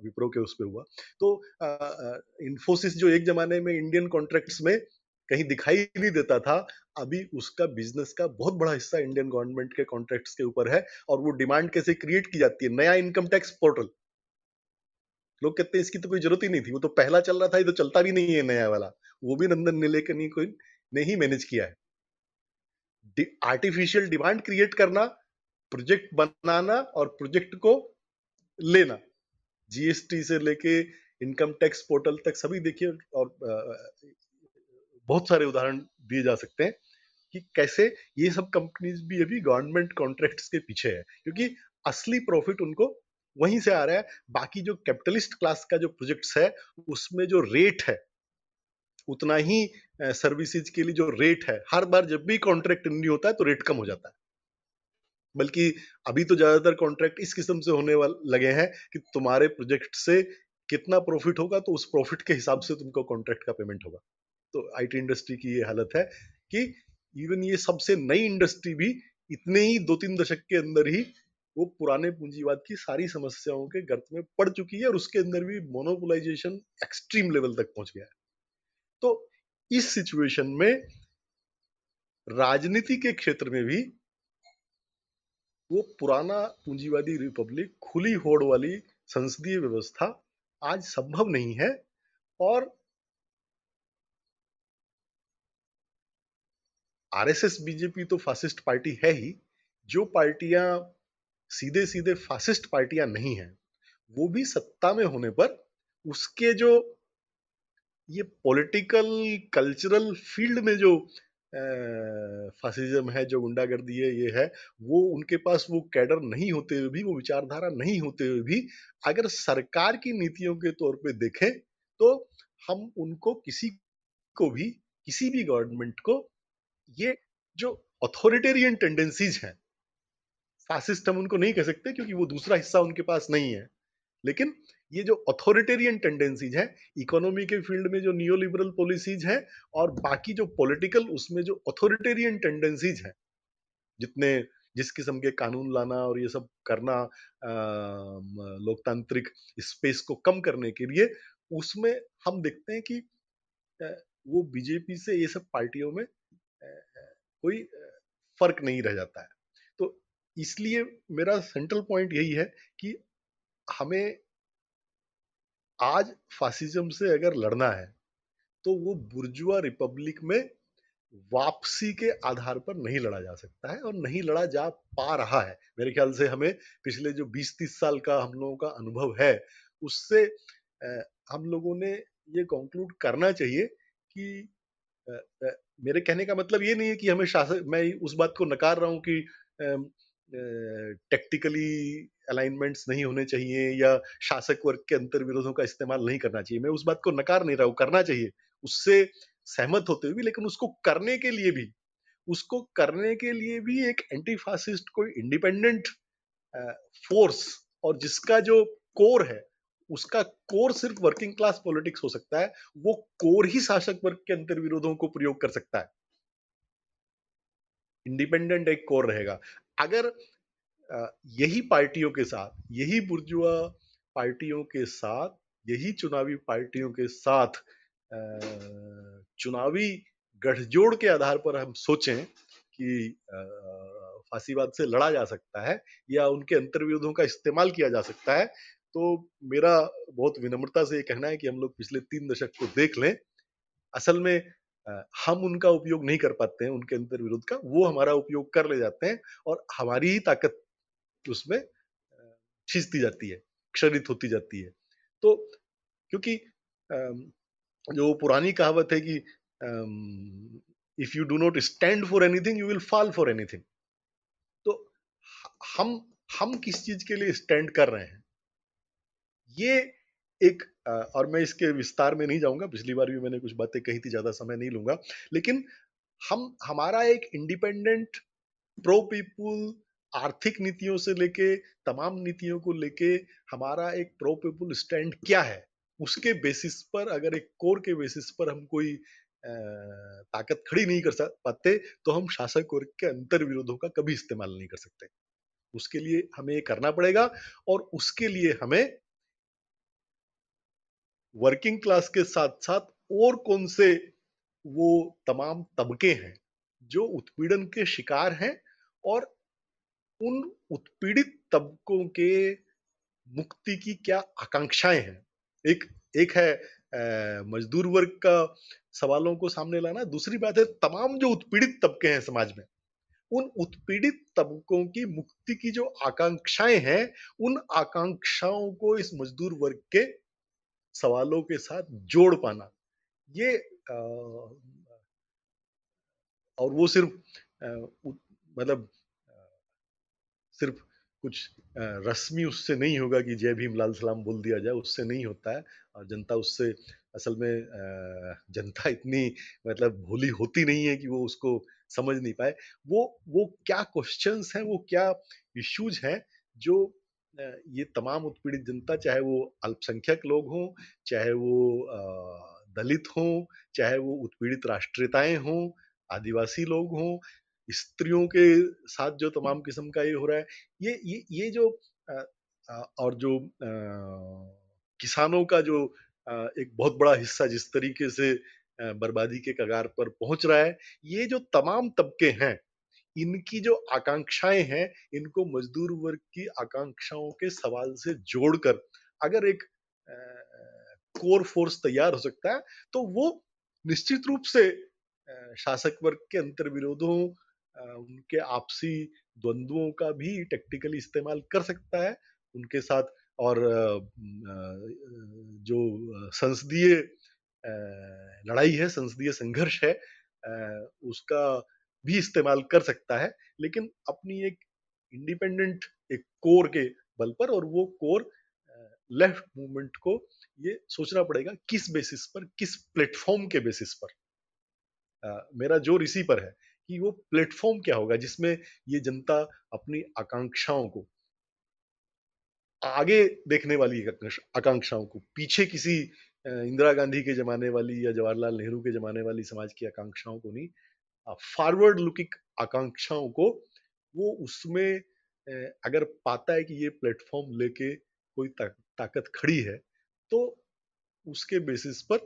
Speaker 4: विप्रो के उस पे हुआ। तो इन्फोसिस जो एक जमाने में इंडियन कॉन्ट्रैक्ट्स में कहीं दिखाई नहीं देता था, अभी उसका बिजनेस का बहुत बड़ा हिस्सा इंडियन गवर्नमेंट के कॉन्ट्रैक्ट्स के ऊपर है। और वो डिमांड कैसे क्रिएट की जाती है? नया इनकम टैक्स पोर्टल, लोग कहते हैं इसकी तो कोई जरूरत ही नहीं थी, वो तो पहला चल रहा था, ये तो चलता भी नहीं है नया वाला। वो भी नंदन नीलेकनी को ने ही मैनेज किया है। आर्टिफिशियल डिमांड क्रिएट करना, प्रोजेक्ट बनाना और प्रोजेक्ट को लेना, जीएसटी से लेके इनकम टैक्स पोर्टल तक सभी देखिए। और बहुत सारे उदाहरण दिए जा सकते हैं कि कैसे ये सब कंपनीज भी अभी गवर्नमेंट कॉन्ट्रैक्ट्स के पीछे है, क्योंकि असली प्रॉफिट उनको वहीं से आ रहा है। बाकी जो कैपिटलिस्ट क्लास का जो प्रोजेक्ट्स है, उसमें जो रेट है, उतना ही सर्विसेज के लिए जो रेट है, हर बार जब भी कॉन्ट्रैक्ट रिन्यू होता है तो रेट कम हो जाता है। बल्कि अभी तो ज्यादातर कॉन्ट्रैक्ट इस किस्म से होने वाले लगे हैं कि तुम्हारे प्रोजेक्ट से कितना प्रॉफिट होगा, तो उस प्रॉफिट के हिसाब से तुमको कॉन्ट्रैक्ट का पेमेंट होगा। तो आईटी इंडस्ट्री की ये हालत है कि इवन ये सबसे नई इंडस्ट्री भी इतने ही 2-3 दशक के अंदर ही वो पुराने पूंजीवाद की सारी समस्याओं के गर्त में पड़ चुकी है, और उसके अंदर भी मोनोपोलाइजेशन एक्सट्रीम लेवल तक पहुंच गया है। तो इस सिचुएशन में राजनीति के क्षेत्र में भी वो पुराना पूंजीवादी रिपब्लिक, खुली होड़ वाली संसदीय व्यवस्था आज संभव नहीं है। और आरएसएस बीजेपी तो फासिस्ट पार्टी है ही, जो पार्टियां सीधे सीधे फासिस्ट पार्टियां नहीं हैं, वो भी सत्ता में होने पर उसके जो ये पॉलिटिकल कल्चरल फील्ड में जो फासिज्म है, जो गुंडागर्दी है, ये है, वो उनके पास वो कैडर नहीं होते हुए भी, वो विचारधारा नहीं होते हुए भी, अगर सरकार की नीतियों के तौर पे देखें तो हम उनको किसी को भी, किसी भी गवर्नमेंट को, ये जो अथॉरिटेरियन टेंडेंसीज हैं, फासिस्ट हम उनको नहीं कह सकते क्योंकि वो दूसरा हिस्सा उनके पास नहीं है, लेकिन ये जो अथॉरिटेरियन टेंडेंसीज हैं, इकोनॉमी के फील्ड में जो नियो लिबरल पॉलिसीज हैं, और बाकी जो पॉलिटिकल उसमें जो अथॉरिटेरियन टेंडेंसीज हैं, जितने जिस किस्म के कानून लाना और ये सब करना लोकतांत्रिक स्पेस को कम करने के लिए, उसमें हम देखते हैं कि वो बीजेपी से ये सब पार्टियों में कोई फर्क नहीं रह जाता है। तो इसलिए मेरा सेंट्रल पॉइंट यही है कि हमें आज फासिज्म से अगर लड़ना है तो वो बुर्जुआ रिपब्लिक में वापसी के आधार पर नहीं लड़ा जा सकता है, और नहीं लड़ा जा पा रहा है। मेरे ख्याल से हमें पिछले जो 20-30 साल का हम लोगों का अनुभव है, उससे हम लोगों ने ये कंक्लूड करना चाहिए कि मेरे कहने का मतलब ये नहीं है कि हमें शासन, मैं उस बात को नकार रहा हूं कि टेक्टिकली अलाइनमेंट्स नहीं होने चाहिए या शासक वर्ग के अंतर विरोधों का इस्तेमाल नहीं करना चाहिए। मैं उस बात को नकार नहीं रहा हूं, करना चाहिए, उससे सहमत होते हुए, लेकिन उसको करने के लिए भी एक एंटी फासिस्ट कोई इंडिपेंडेंट फोर्स, और जिसका जो कोर है, उसका कोर सिर्फ वर्किंग क्लास पॉलिटिक्स हो सकता है, वो कोर ही शासक वर्ग के अंतर विरोधों को प्रयोग कर सकता है। इंडिपेंडेंट एक कोर रहेगा। अगर यही पार्टियों के साथ, यही बुर्जुआ पार्टियों के साथ, यही चुनावी पार्टियों के साथ चुनावी गठजोड़ के आधार पर हम सोचें कि फांसीवाद से लड़ा जा सकता है या उनके अंतर्विरोधों का इस्तेमाल किया जा सकता है, तो मेरा बहुत विनम्रता से ये कहना है कि हम लोग पिछले 3 दशक को देख लें। असल में हम उनका उपयोग नहीं कर पाते हैं, उनके अंतर्विरोध का, वो हमारा उपयोग कर ले जाते हैं और हमारी ही ताकत उसमें खींचती जाती है, क्षरित होती जाती है। तो क्योंकि जो पुरानी कहावत है कि if you do not stand for anything you will fall for anything, तो हम किस चीज के लिए स्टैंड कर रहे हैं, ये एक और मैं इसके विस्तार में नहीं जाऊंगा, पिछली बार भी मैंने कुछ बातें कही थी, ज्यादा समय नहीं लूंगा, लेकिन हमारा एक इंडिपेंडेंट प्रो पीपुल आर्थिक नीतियों से लेके तमाम नीतियों को लेके हमारा एक प्रो पीपुल स्टैंड क्या है, उसके बेसिस पर, अगर एक कोर के बेसिस पर हम कोई ताकत खड़ी नहीं कर पाते, तो हम शासक वर्ग के अंतर विरोधों का कभी इस्तेमाल नहीं कर सकते। उसके लिए हमें ये करना पड़ेगा, और उसके लिए हमें वर्किंग क्लास के साथ साथ और कौन से वो तमाम तबके हैं जो उत्पीड़न के शिकार हैं, और उन उत्पीड़ित तबकों के मुक्ति की क्या आकांक्षाएं हैं। एक है मजदूर वर्ग का सवालों को सामने लाना, दूसरी बात है तमाम जो उत्पीड़ित तबके हैं समाज में, उन उत्पीड़ित तबकों की मुक्ति की जो आकांक्षाएं हैं, उन आकांक्षाओं को इस मजदूर वर्ग के सवालों के साथ जोड़ पाना, ये और वो सिर्फ मतलब सिर्फ कुछ रस्मी उससे नहीं होगा कि जय भीम लाल सलाम बोल दिया जाए, उससे नहीं होता है। और जनता उससे, असल में जनता इतनी मतलब भोली होती नहीं है कि वो उसको समझ नहीं पाए। वो क्या क्वेश्चंस हैं, वो क्या इश्यूज हैं जो ये तमाम उत्पीड़ित जनता, चाहे वो अल्पसंख्यक लोग हों, चाहे वो दलित हों, चाहे वो उत्पीड़ित राष्ट्रीयताएं हों, आदिवासी लोग हों, स्त्रियों के साथ जो तमाम किस्म का ये हो रहा है, ये जो और जो किसानों का जो एक बहुत बड़ा हिस्सा जिस तरीके से बर्बादी के कगार पर पहुंच रहा है, ये जो तमाम तबके हैं, इनकी जो आकांक्षाएं हैं, इनको मजदूर वर्ग की आकांक्षाओं के सवाल से जोड़कर अगर एक कोर फोर्स तैयार हो सकता है, तो वो निश्चित रूप से शासक वर्ग के अंतर विरोधों, उनके आपसी द्वंद्वों का भी टेक्टिकली इस्तेमाल कर सकता है उनके साथ, और जो संसदीय लड़ाई है, संसदीय संघर्ष है, उसका भी इस्तेमाल कर सकता है, लेकिन अपनी एक इंडिपेंडेंट एक कोर के बल पर। और वो कोर लेफ्ट मूवमेंट को ये सोचना पड़ेगा किस बेसिस पर, किस प्लेटफॉर्म के बेसिस पर। मेरा जोर इसी पर है कि वो प्लेटफॉर्म क्या होगा जिसमें ये जनता अपनी आकांक्षाओं को, आगे देखने वाली आकांक्षाओं को, पीछे किसी इंदिरा गांधी के जमाने वाली या जवाहरलाल नेहरू के जमाने वाली समाज की आकांक्षाओं को नहीं, फॉरवर्ड लुकिंग आकांक्षाओं को, वो उसमें अगर पाता है कि ये प्लेटफॉर्म लेके कोई ताकत खड़ी है, तो उसके बेसिस पर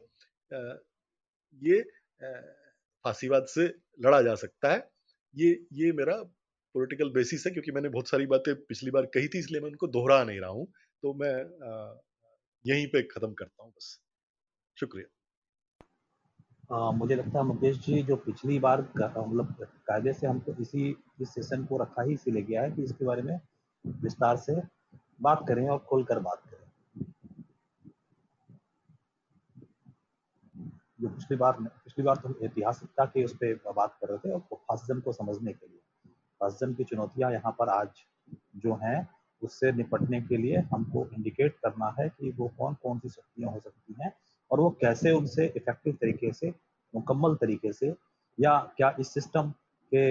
Speaker 4: ये फांसीवाद से लड़ा जा सकता है। ये मेरा पॉलिटिकल बेसिस है, क्योंकि मैंने बहुत सारी बातें पिछली बार कही थी, इसलिए मैं उनको दोहरा नहीं रहा हूं। तो मैं यहीं पे खत्म करता हूं बस। शुक्रिया।
Speaker 1: मुझे लगता है मुकेश जी, जो पिछली बार मतलब कायदे से हमको इस सेशन को रखा ही इसीलिए गया है कि इसके बारे में विस्तार से बात करें और खोलकर बात करें। जो पिछली बार तो ऐतिहासिकता के उस पर बात कर रहे थे और फासिज्म को समझने के लिए, फासिज्म की चुनौतियां यहाँ पर आज जो हैं उससे निपटने के लिए हमको इंडिकेट करना है कि वो कौन कौन सी शक्तियां हो सकती हैं और वो कैसे उनसे इफेक्टिव तरीके से, मुकम्मल तरीके से, या क्या इस सिस्टम के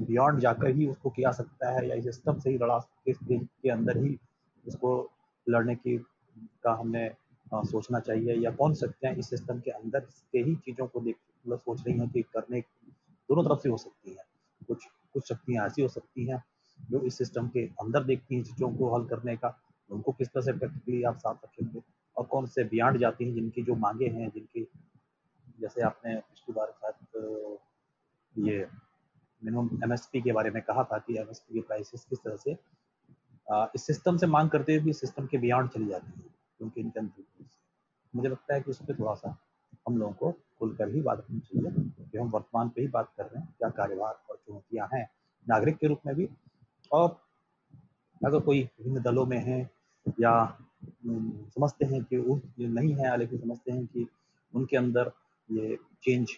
Speaker 1: बियॉन्ड जाकर ही उसको किया सकता है, या इस सिस्टम से ही लड़ा के अंदर ही उसको लड़ने की का हमें सोचना चाहिए, या कौन शक्तियाँ इस सिस्टम के अंदर से ही चीज़ों को देख मतलब सोच रही हैं कि करने दोनों तरफ से हो सकती हैं। कुछ कुछ शक्तियाँ ऐसी हो सकती हैं जो इस सिस्टम के अंदर देखती हैं चीज़ों को हल करने का, उनको किस तरह से प्रैक्टिकली आप साथ रखेंगे, और कौन से बियॉन्ड जाती हैं जिनकी जो मांगे हैं, जिनकी जैसे आपने पिछली बार शायद ये मिनिमम एमएसपी के बारे में कहा था कि एमएसपी की प्राइसेस किस तरह से इस सिस्टम से मांग करते हुए भी सिस्टम के बियॉन्ड चली जाती है क्योंकि इनके अंदर मुझे लगता है कि उस पर थोड़ा सा हम लोगों को खुलकर ही बात करनी चाहिए क्योंकि हम वर्तमान पे ही बात कर रहे हैं, क्या कार्यभार और चुनौतियां हैं नागरिक के रूप में भी, और अगर कोई विभिन्न दलों में है या समझते हैं कि वो नहीं है, लेकिन समझते हैं कि उनके अंदर ये चेंज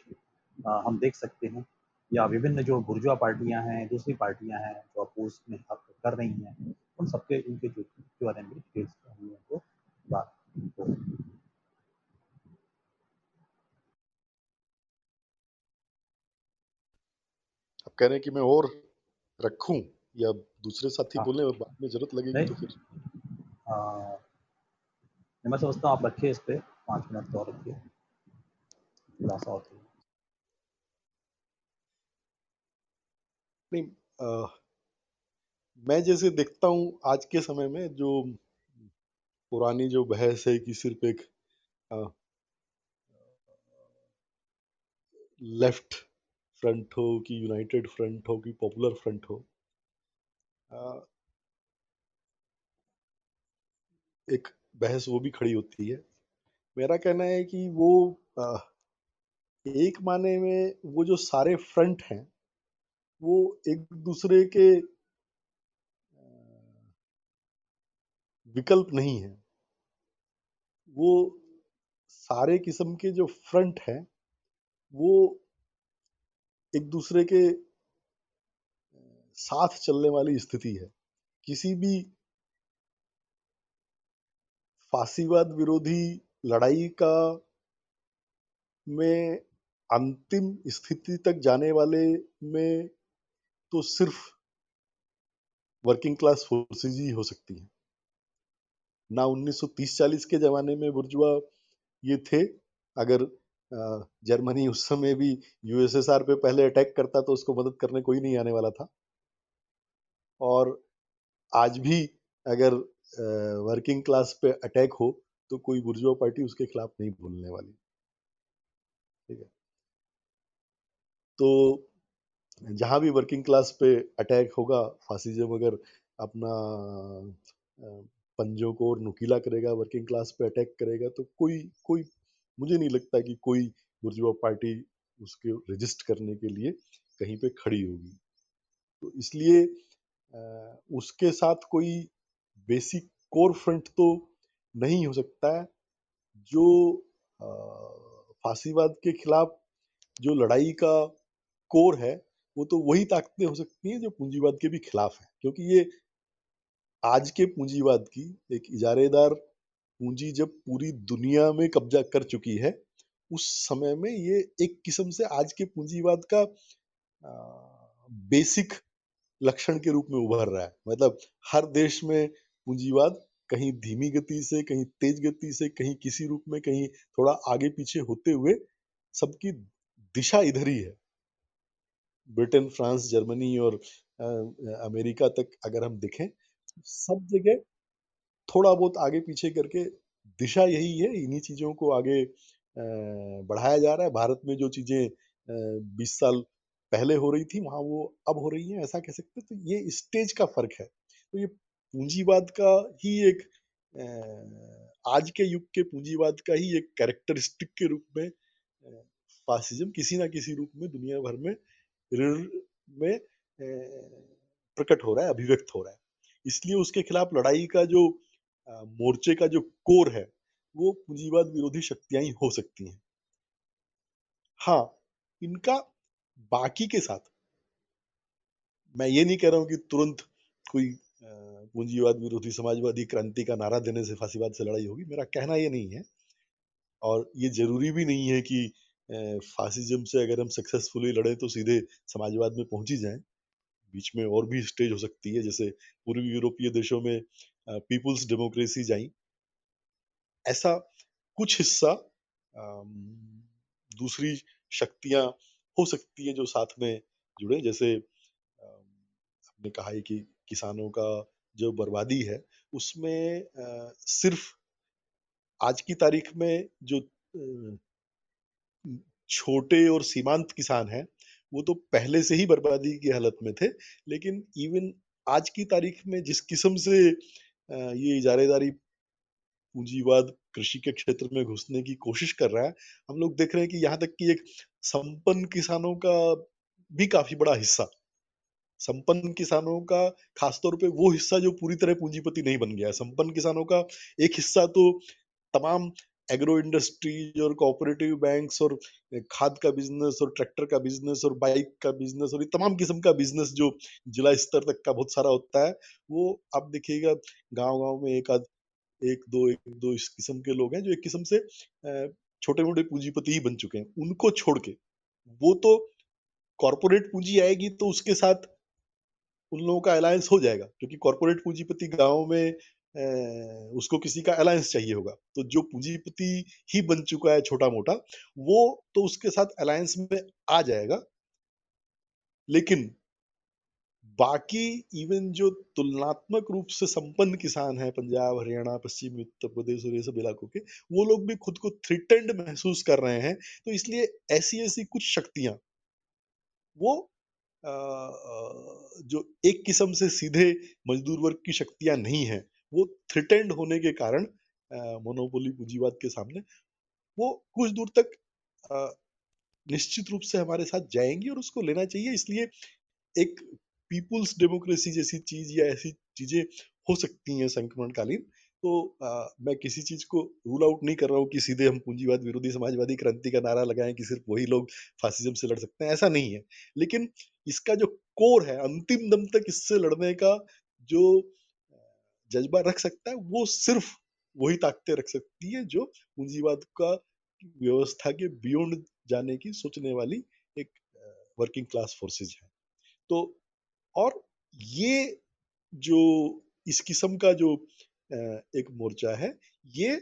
Speaker 1: हम देख सकते हैं, या विभिन्न जो बुर्जुआ पार्टियां हैं, दूसरी पार्टियां हैं जो अपोज में अब कर रही हैं, उन सबके उनके जो बारे में डिटेल्स हम लोगों को बात को
Speaker 4: आप कह रहे हैं कि मैं और रखूं या दूसरे साथी
Speaker 1: हाँ,
Speaker 4: बोले और बाद में जरूरत लगेगी
Speaker 1: नहीं
Speaker 4: तो फिर?
Speaker 1: मैं समझता हूँ आप रखिए इस पे 5 मिनट और रखिए, खुलासा होती है।
Speaker 4: नहीं, मैं जैसे देखता हूँ आज के समय में जो पुरानी जो बहस है कि सिर्फ एक लेफ्ट फ्रंट हो कि यूनाइटेड फ्रंट हो कि पॉपुलर फ्रंट हो, एक बहस वो भी खड़ी होती है। मेरा कहना है कि वो एक माने में वो जो सारे फ्रंट हैं वो एक दूसरे के विकल्प नहीं है। वो सारे किस्म के जो फ्रंट हैं वो एक दूसरे के साथ चलने वाली स्थिति है। किसी भी फासीवाद विरोधी लड़ाई का में अंतिम स्थिति तक जाने वाले में तो सिर्फ वर्किंग क्लास फोर्सेज ही हो सकती हैं। ना 1930-40 के जमाने में बुर्जुआ ये थे। अगर जर्मनी उस समय भी यूएसएसआर पे पहले अटैक करता तो उसको मदद करने कोई नहीं आने वाला था। और आज भी अगर वर्किंग क्लास पे अटैक हो तो कोई बुर्जुआ पार्टी उसके खिलाफ नहीं बोलने वाली। ठीक है, तो जहां भी वर्किंग क्लास पे अटैक होगा, फासिज्म अगर अपना पंजों को और नुकीला करेगा, वर्किंग क्लास पे अटैक करेगा, तो कोई कोई मुझे नहीं लगता कि कोई बुर्जुआ पार्टी उसके रेजिस्ट करने के लिए कहीं पे खड़ी होगी। तो इसलिए उसके साथ कोई बेसिक कोर फ्रंट तो नहीं हो सकता है। जो फासीवाद के खिलाफ जो लड़ाई का कोर है वो तो वही ताकतें हो सकती हैं जो पूंजीवाद के भी खिलाफ है, क्योंकि ये आज के पूंजीवाद की एक इजारेदार पूंजी जब पूरी दुनिया में कब्जा कर चुकी है, उस समय में ये एक किस्म से आज के पूंजीवाद का बेसिक लक्षण के रूप में उभर रहा है। मतलब हर देश में पूंजीवाद कहीं धीमी गति से, कहीं तेज गति से, कहीं किसी रूप में, कहीं थोड़ा आगे पीछे होते हुए सबकी दिशा इधर ही है। ब्रिटेन, फ्रांस, जर्मनी और अमेरिका तक अगर हम देखें, सब जगह थोड़ा बहुत आगे पीछे करके दिशा यही है, इन्हीं चीजों को आगे बढ़ाया जा रहा है। भारत में जो चीजें 20 साल पहले हो रही थी वहां वो अब हो रही हैं, ऐसा कह सकते हैं। तो ये स्टेज का फर्क है। तो ये पूंजीवाद का ही एक आज के युग के पूंजीवाद का ही एक कैरेक्टरिस्टिक के रूप में फासिज्म किसी ना किसी रूप में दुनिया भर में में प्रकट हो रहा है, अभिव्यक्त हो रहा है। इसलिए उसके खिलाफ लड़ाई का जो मोर्चे का जो कोर है वो पूंजीवाद विरोधी शक्तियां ही हो सकती हैं। हाँ, इनका बाकी के साथ मैं ये नहीं कह रहा हूँ कि तुरंत कोई पूंजीवाद विरोधी समाजवादी क्रांति का नारा देने से फांसीवाद से लड़ाई होगी, मेरा कहना ये नहीं है। और ये जरूरी भी नहीं है कि फासिज्म से अगर हम सक्सेसफुली लड़े तो सीधे समाजवाद में पहुंच ही जाएं। बीच में और भी स्टेज हो सकती है, जैसे पूर्वी यूरोपीय देशों में पीपुल्स डेमोक्रेसी जाई, ऐसा कुछ हिस्सा दूसरी शक्तियां हो सकती है जो साथ में जुड़े। जैसे आपने कहा है कि किसानों का जो बर्बादी है उसमें सिर्फ आज की तारीख में जो छोटे और सीमांत किसान हैं वो तो पहले से ही बर्बादी की हालत में थे, लेकिन इवन आज की तारीख में जिस किस्म से ये इजारेदारी पूंजीवाद कृषि के क्षेत्र में घुसने की कोशिश कर रहा है, हम लोग देख रहे हैं कि यहाँ तक कि एक संपन्न किसानों का भी काफी बड़ा हिस्सा, संपन्न किसानों का खासतौर पे वो हिस्सा जो पूरी तरह पूंजीपति नहीं बन गया है, संपन्न किसानों का एक हिस्सा तो तमाम एग्रो इंडस्ट्रीज और कोऑपरेटिव बैंक्स और खाद का बिजनेस और ट्रैक्टर का बिजनेस और बाइक का बिजनेस और ये तमाम किस्म का बिजनेस जो जिला स्तर तक का बहुत सारा होता है, वो आप देखिएगा गांव गांव में एक दो इस किस्म के लोग हैं जो एक किस्म से छोटे मोटे पूंजीपति ही बन चुके हैं। उनको छोड़ के वो तो कॉर्पोरेट पूंजी आएगी तो उसके साथ उन लोगों का अलायंस हो जाएगा, क्योंकि कॉर्पोरेट पूंजीपति गांव में उसको किसी का अलायंस चाहिए होगा। तो जो पूंजीपति ही बन चुका है छोटा मोटा, वो तो उसके साथ अलायंस में आ जाएगा। लेकिन बाकी इवन जो तुलनात्मक रूप से संपन्न किसान हैं पंजाब, हरियाणा, पश्चिमी उत्तर प्रदेश और ये सब इलाकों के, वो लोग भी खुद को थ्रेटेंड महसूस कर रहे हैं। तो इसलिए ऐसी ऐसी कुछ शक्तियां वो जो एक किस्म से सीधे मजदूर वर्ग की शक्तियां नहीं है, वो थ्रेटेंड होने के कारण मोनोपोली पूंजीवाद के सामने वो कुछ दूर तक निश्चित रूप से हमारे साथ जाएंगी और उसको लेना चाहिए। इसलिए एक पीपुल्स डेमोक्रेसी जैसी चीज या ऐसी चीजें हो सकती हैं संक्रमणकालीन। तो मैं किसी चीज को रूल आउट नहीं कर रहा हूँ कि सीधे हम पूंजीवाद विरोधी समाजवादी क्रांति का नारा लगाएं कि सिर्फ वही लोग फासिज्म से लड़ सकते हैं, ऐसा नहीं है। लेकिन इसका जो कोर है, अंतिम दम तक इससे लड़ने का जो जज्बा रख सकता है, वो सिर्फ वही ताकतें रख सकती है जो पूंजीवाद का व्यवस्था के बियॉन्ड जाने की सोचने वाली एक वर्किंग क्लास फोर्सेज है। तो और ये जो इस किस्म का जो एक मोर्चा है, ये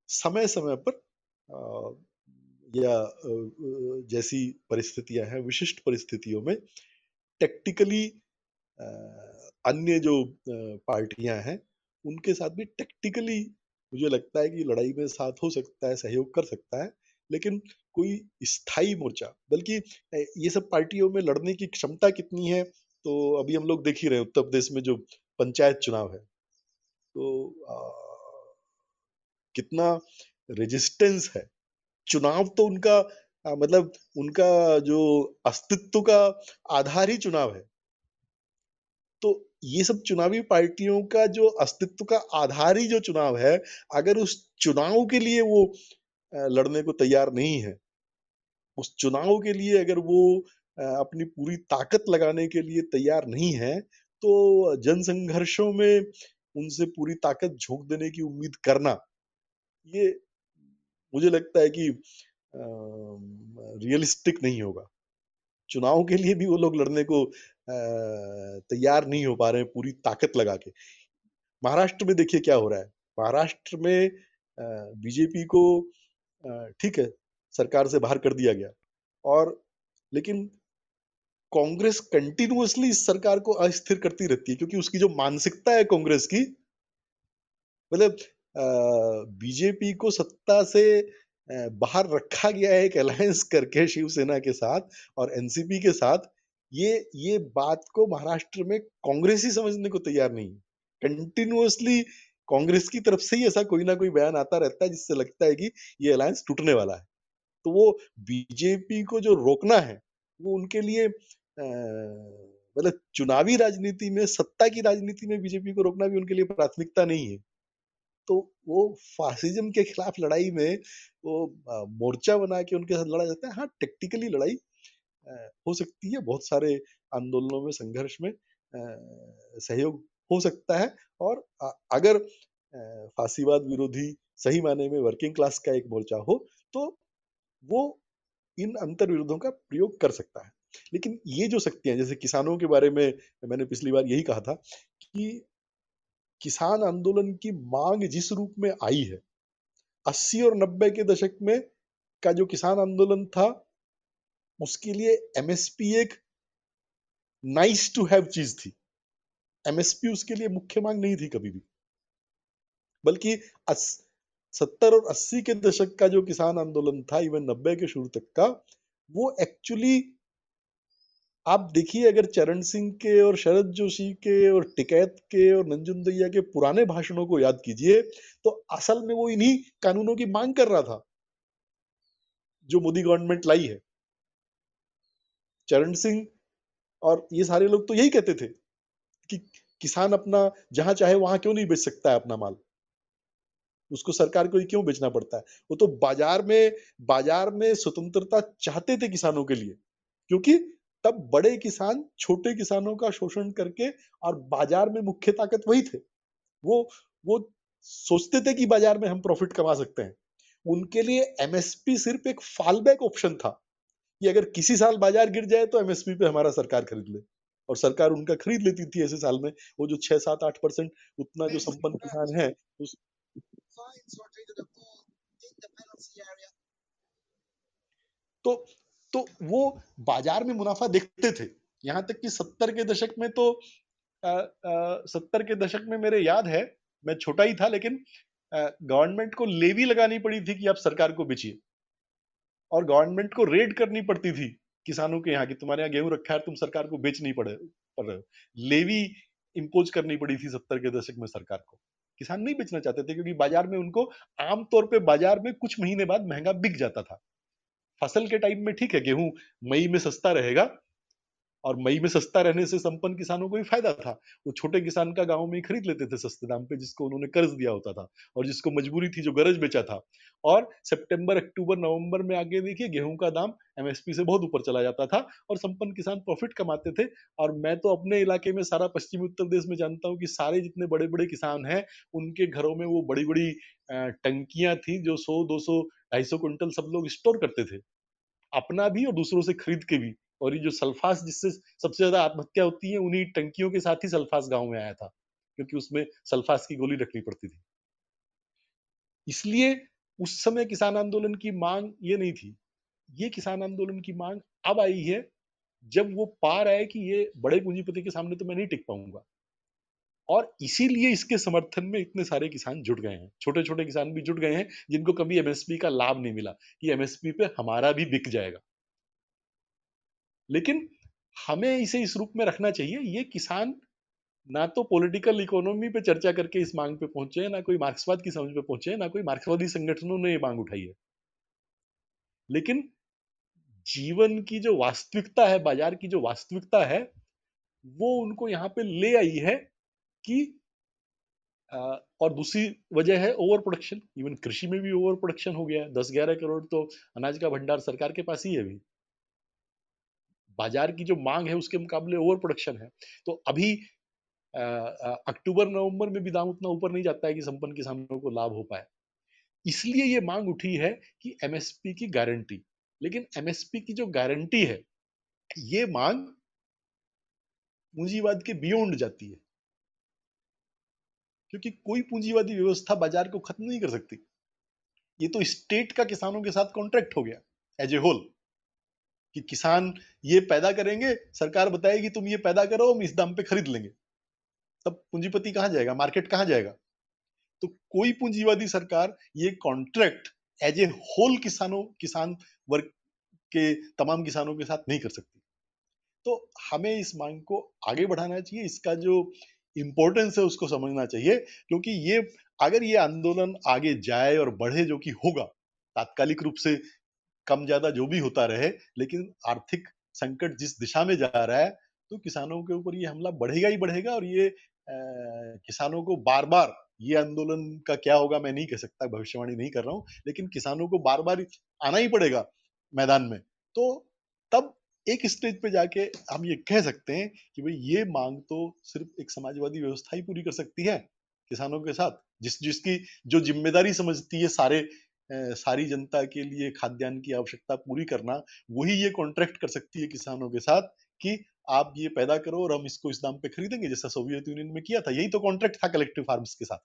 Speaker 4: समय समय पर या जैसी परिस्थितियां हैं, विशिष्ट परिस्थितियों में टेक्टिकली अन्य जो पार्टियां हैं उनके साथ भी टेक्टिकली मुझे लगता है कि लड़ाई में साथ हो सकता है, सहयोग कर सकता है। लेकिन कोई स्थायी मोर्चा, बल्कि ये सब पार्टियों में लड़ने की क्षमता कितनी है, तो अभी हम लोग देख ही रहे हैं उत्तर प्रदेश में जो पंचायत चुनाव है, तो कितना रेजिस्टेंस है। चुनाव तो उनका मतलब उनका जो अस्तित्व का आधार ही चुनाव है। तो ये सब चुनावी पार्टियों का जो अस्तित्व का आधार ही जो चुनाव है, अगर उस चुनाव के लिए वो लड़ने को तैयार नहीं है, उस चुनाव के लिए अगर वो अपनी पूरी ताकत लगाने के लिए तैयार नहीं है, तो जनसंघर्षों में उनसे पूरी ताकत झोंक देने की उम्मीद करना, ये मुझे लगता है कि रियलिस्टिक नहीं होगा। चुनाव के लिए भी वो लोग लड़ने को तैयार नहीं हो पा रहे हैं पूरी ताकत लगा के। महाराष्ट्र में देखिए क्या हो रहा है। महाराष्ट्र में बीजेपी को ठीक है सरकार से बाहर कर दिया गया, और लेकिन कांग्रेस कंटिन्यूअसली इस सरकार को अस्थिर करती रहती है, क्योंकि उसकी जो मानसिकता है कांग्रेस की, मतलब बीजेपी को सत्ता से बाहर रखा गया है एक अलायंस करके शिवसेना के साथ और एनसीपी के साथ। ये बात को महाराष्ट्र में कांग्रेस ही समझने को तैयार नहीं है। कंटिन्यूअसली कांग्रेस की तरफ से ही ऐसा कोई ना कोई बयान आता रहता है जिससे लगता है कि ये अलायंस टूटने वाला है। तो वो बीजेपी को जो रोकना है वो उनके लिए मतलब चुनावी राजनीति में, सत्ता की राजनीति में बीजेपी को रोकना भी उनके लिए प्राथमिकता नहीं है। तो वो फासिज्म के खिलाफ लड़ाई में वो मोर्चा बना के उनके साथ लड़ा जाता है। हाँ, टेक्टिकली लड़ाई हो सकती है, बहुत सारे आंदोलनों में, संघर्ष में सहयोग हो सकता है। और अगर फांसीवाद विरोधी सही मायने में वर्किंग क्लास का एक मोर्चा हो तो वो इन अंतर विरोधों का प्रयोग कर सकता है। लेकिन ये जो शक्तियां, जैसे किसानों के बारे में मैंने पिछली बार यही कहा था कि किसान आंदोलन की मांग जिस रूप में आई है 80 और 90 के दशक में का जो किसान आंदोलन था, उसके लिए एमएसपी एक नाइस टू हैव चीज थी। एमएसपी उसके लिए मुख्य मांग नहीं थी कभी भी, बल्कि 70 और 80 के दशक का जो किसान आंदोलन था, इवन 90 के शुरू तक का, वो एक्चुअली आप देखिए, अगर चरण सिंह के और शरद जोशी के और टिकैत के और नंजुंदैया के पुराने भाषणों को याद कीजिए, तो असल में वो इन्हीं कानूनों की मांग कर रहा था जो मोदी गवर्नमेंट लाई है। चरण सिंह और ये सारे लोग तो यही कहते थे कि किसान अपना जहां चाहे वहां क्यों नहीं बेच सकता है अपना माल, उसको सरकार को ही क्यों बेचना पड़ता है। वो तो बाजार में स्वतंत्रता चाहते थे किसानों के लिए, क्योंकि तब बड़े किसान छोटे किसानों का शोषण करके, और बाजार में मुख्य ताकत वही थे, वो सोचते थे कि बाजार में हम प्रॉफिट कमा सकते हैं। उनके लिए एमएसपी सिर्फ एक फॉल बैक ऑप्शन था कि अगर किसी साल बाजार गिर जाए तो एमएसपी पे हमारा सरकार खरीद ले, और सरकार उनका खरीद लेती थी ऐसे साल में। वो जो 6-7-8% उतना जो संपन्न किसान है उस तो वो बाजार में मुनाफा देखते थे। यहां तक कि 70 के दशक में तो 70 के दशक में मेरे याद है, मैं छोटा ही था, लेकिन गवर्नमेंट को लेवी लगानी पड़ी थी कि आप सरकार को बेचिए, और गवर्नमेंट को रेड करनी पड़ती थी किसानों के यहाँ कि तुम्हारे यहाँ गेहूं रखा है, तुम सरकार को बेच नहीं पड़ रहे हो। लेवी इम्पोज करनी पड़ी थी 70 के दशक में सरकार को। किसान नहीं बेचना चाहते थे क्योंकि बाजार में उनको आमतौर पे बाजार में कुछ महीने बाद महंगा बिक जाता था। फसल के टाइम में ठीक है, गेहूं मई में सस्ता रहेगा, और मई में सस्ता रहने से संपन्न किसानों को भी फायदा था। वो छोटे किसान का गांव में ही खरीद लेते थे सस्ते दाम पे, जिसको उन्होंने कर्ज दिया होता था और जिसको मजबूरी थी, जो गरज बेचा था। और सितंबर, अक्टूबर, नवंबर में आगे देखिए गेहूं का दाम एमएसपी से बहुत ऊपर चला जाता था और संपन्न किसान प्रॉफिट कमाते थे। और मैं तो अपने इलाके में, सारा पश्चिमी उत्तर प्रदेश में जानता हूँ कि सारे जितने बड़े बड़े किसान हैं उनके घरों में वो बड़ी बड़ी टंकियां थी जो 100-200, 250 क्विंटल सब लोग स्टोर करते थे, अपना भी और दूसरों से खरीद के भी। और ये जो सल्फास, जिससे सबसे ज्यादा आत्महत्या होती है, उन्हीं टंकियों के साथ ही सल्फास गांव में आया था, क्योंकि उसमें सल्फास की गोली रखनी पड़ती थी। इसलिए उस समय किसान आंदोलन की मांग ये नहीं थी। ये किसान आंदोलन की मांग अब आई है जब वो पा रहा है कि ये बड़े पूंजीपति के सामने तो मैं नहीं टिक पाऊंगा, और इसीलिए इसके समर्थन में इतने सारे किसान जुट गए हैं। छोटे छोटे किसान भी जुट गए हैं जिनको कभी एमएसपी का लाभ नहीं मिला कि एमएसपी पे हमारा भी बिक जाएगा। लेकिन हमें इसे इस रूप में रखना चाहिए, ये किसान ना तो पॉलिटिकल इकोनॉमी पे चर्चा करके इस मांग पे पहुंचे, ना कोई मार्क्सवाद की समझ पे पहुंचे, ना कोई मार्क्सवादी संगठनों ने ये मांग उठाई है, लेकिन जीवन की जो वास्तविकता है, बाजार की जो वास्तविकता है, वो उनको यहाँ पे ले आई है कि और दूसरी वजह है ओवर प्रोडक्शन। इवन कृषि में भी ओवर प्रोडक्शन हो गया है। 10-11 करोड़ तो अनाज का भंडार सरकार के पास ही है अभी। बाजार की जो मांग है उसके मुकाबले ओवर प्रोडक्शन है। तो अभी अक्टूबर नवंबर में भी दाम उतना ऊपर नहीं जाता है कि संपन्न किसानों को लाभ हो पाए। इसलिए ये मांग उठी है कि एमएसपी की गारंटी। लेकिन एमएसपी की जो गारंटी है, ये मांग पूंजीवाद के बियॉन्ड जाती है, क्योंकि कोई पूंजीवादी व्यवस्था बाजार को खत्म नहीं कर सकती। ये तो स्टेट का किसानों के साथ कॉन्ट्रैक्ट हो गया एज ए होल कि किसान ये पैदा करेंगे, सरकार बताएगी तुम ये पैदा करो, हम इस दाम पे खरीद लेंगे। तब पूंजीपति कहां जाएगा, मार्केट कहां जाएगा? तो कोई पूंजीवादी सरकार ये कॉन्ट्रैक्ट एज ए होल किसान वर्ग के तमाम किसानों के साथ नहीं कर सकती। तो हमें इस मांग को आगे बढ़ाना चाहिए, इसका जो इंपॉर्टेंस है उसको समझना चाहिए, क्योंकि ये अगर ये आंदोलन आगे जाए और बढ़े, जो कि होगा, तात्कालिक रूप से कम ज्यादा जो भी होता रहे, लेकिन आर्थिक संकट जिस दिशा में जा रहा है, तो किसानों के ऊपर ये हमला बढ़ेगा ही बढ़ेगा। और ये किसानों को बार बार, ये आंदोलन का क्या होगा मैं नहीं कह सकता, भविष्यवाणी नहीं कर रहा हूं, लेकिन किसानों को बार बार आना ही पड़ेगा मैदान में। तो तब एक स्टेज पे जाके हम ये कह सकते हैं कि भाई ये मांग तो सिर्फ एक समाजवादी व्यवस्था ही पूरी कर सकती है किसानों के साथ, जिसकी जो जिम्मेदारी समझती है सारी जनता के लिए खाद्यान्न की आवश्यकता पूरी करना, वही ये कॉन्ट्रैक्ट कर सकती है किसानों के साथ कि आप ये पैदा करो और हम इसको इस दाम पे खरीदेंगे, जैसा सोवियत यूनियन में किया था। यही तो कॉन्ट्रैक्ट था कलेक्टिव फार्म्स के साथ।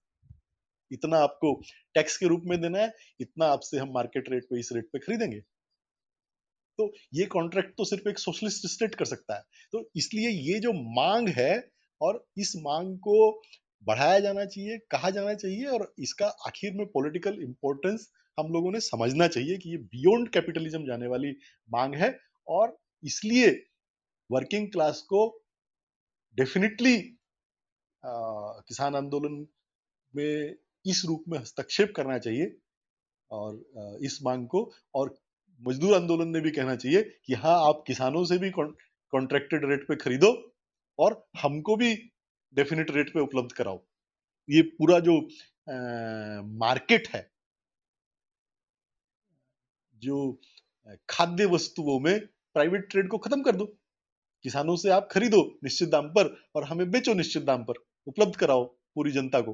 Speaker 4: इतना आपको टैक्स के रूप में देना है, इतना आपसे हम मार्केट रेट पे इस रेट पे खरीदेंगे। तो ये कॉन्ट्रैक्ट तो सिर्फ एक सोशलिस्ट स्टेट कर सकता है। तो इसलिए ये जो मांग है, और इस मांग को बढ़ाया जाना चाहिए, कहा जाना चाहिए, और इसका आखिर में पॉलिटिकल इंपॉर्टेंस हम लोगों ने समझना चाहिए कि ये बियॉन्ड कैपिटलिज्म जाने वाली मांग है। और इसलिए वर्किंग क्लास को डेफिनेटली किसान आंदोलन में इस रूप में हस्तक्षेप करना चाहिए और इस मांग को, और मजदूर आंदोलन ने भी कहना चाहिए कि हाँ, आप किसानों से भी कॉन्ट्रैक्टेड रेट पे खरीदो और हमको भी डेफिनेट रेट पे उपलब्ध कराओ। ये पूरा जो मार्केट है, जो खाद्य वस्तुओं में प्राइवेट ट्रेड को खत्म कर दो। किसानों से आप खरीदो निश्चित दाम पर और हमें बेचो निश्चित दाम पर, उपलब्ध कराओ पूरी जनता को।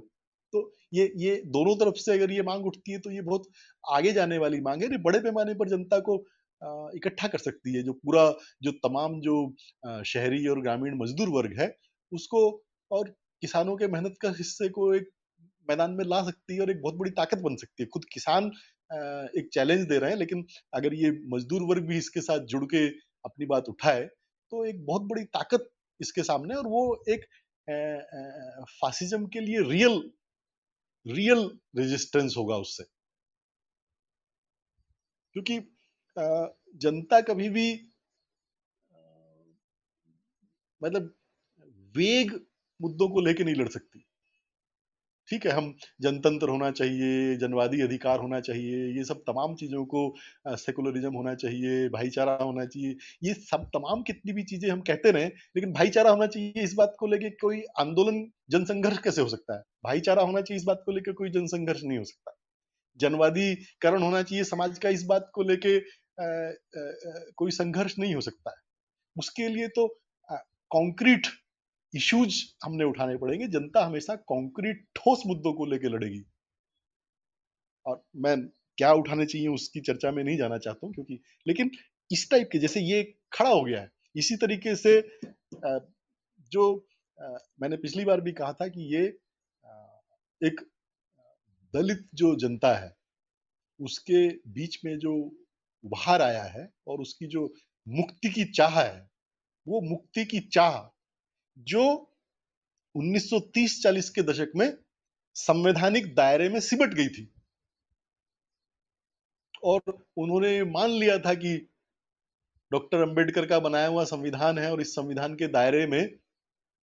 Speaker 4: तो ये दोनों तरफ से अगर ये मांग उठती है तो ये बहुत आगे जाने वाली मांग है, बड़े पैमाने पर जनता को इकट्ठा कर सकती है। जो तमाम जो शहरी और ग्रामीण मजदूर वर्ग है उसको, और किसानों के मेहनत का हिस्से को एक मैदान में ला सकती है और एक बहुत बड़ी ताकत बन सकती है। खुद किसान एक चैलेंज दे रहे हैं, लेकिन अगर ये मजदूर वर्ग भी इसके साथ जुड़ के अपनी बात उठाए तो एक बहुत बड़ी ताकत इसके सामने, और वो एक फासिज्म के लिए रियल रेजिस्टेंस होगा उससे। क्योंकि जनता कभी भी मतलब वेग मुद्दों को लेके नहीं लड़ सकती। ठीक है, हम जनतंत्र होना चाहिए, जनवादी अधिकार होना चाहिए, ये सब तमाम चीजों को, सेकुलरिज्म होना चाहिए, भाईचारा होना चाहिए, ये सब तमाम कितनी भी चीजें हम कहते रहे, लेकिन भाईचारा होना चाहिए इस बात को लेके कोई आंदोलन जनसंघर्ष कैसे हो सकता है? भाईचारा होना चाहिए इस बात को लेके कोई जनसंघर्ष नहीं हो सकता। जनवादीकरण होना चाहिए समाज का इस बात को लेके कोई संघर्ष नहीं हो सकता है। उसके लिए तो कॉन्क्रीट इश्यूज हमने उठाने पड़ेंगे। जनता हमेशा कॉन्क्रीट ठोस मुद्दों को लेकर लड़ेगी, और मैं क्या उठाने चाहिए उसकी चर्चा में नहीं जाना चाहता हूँ, क्योंकि लेकिन इस टाइप के, जैसे ये खड़ा हो गया है, इसी तरीके से जो मैंने पिछली बार भी कहा था कि ये एक दलित जो जनता है उसके बीच में जो उभार आया है और उसकी जो मुक्ति की चाह है, वो मुक्ति की चाह जो 1930-40 के दशक में संवैधानिक दायरे में सिमट गई थी, और उन्होंने मान लिया था कि डॉक्टर अंबेडकर का बनाया हुआ संविधान है और इस संविधान के दायरे में,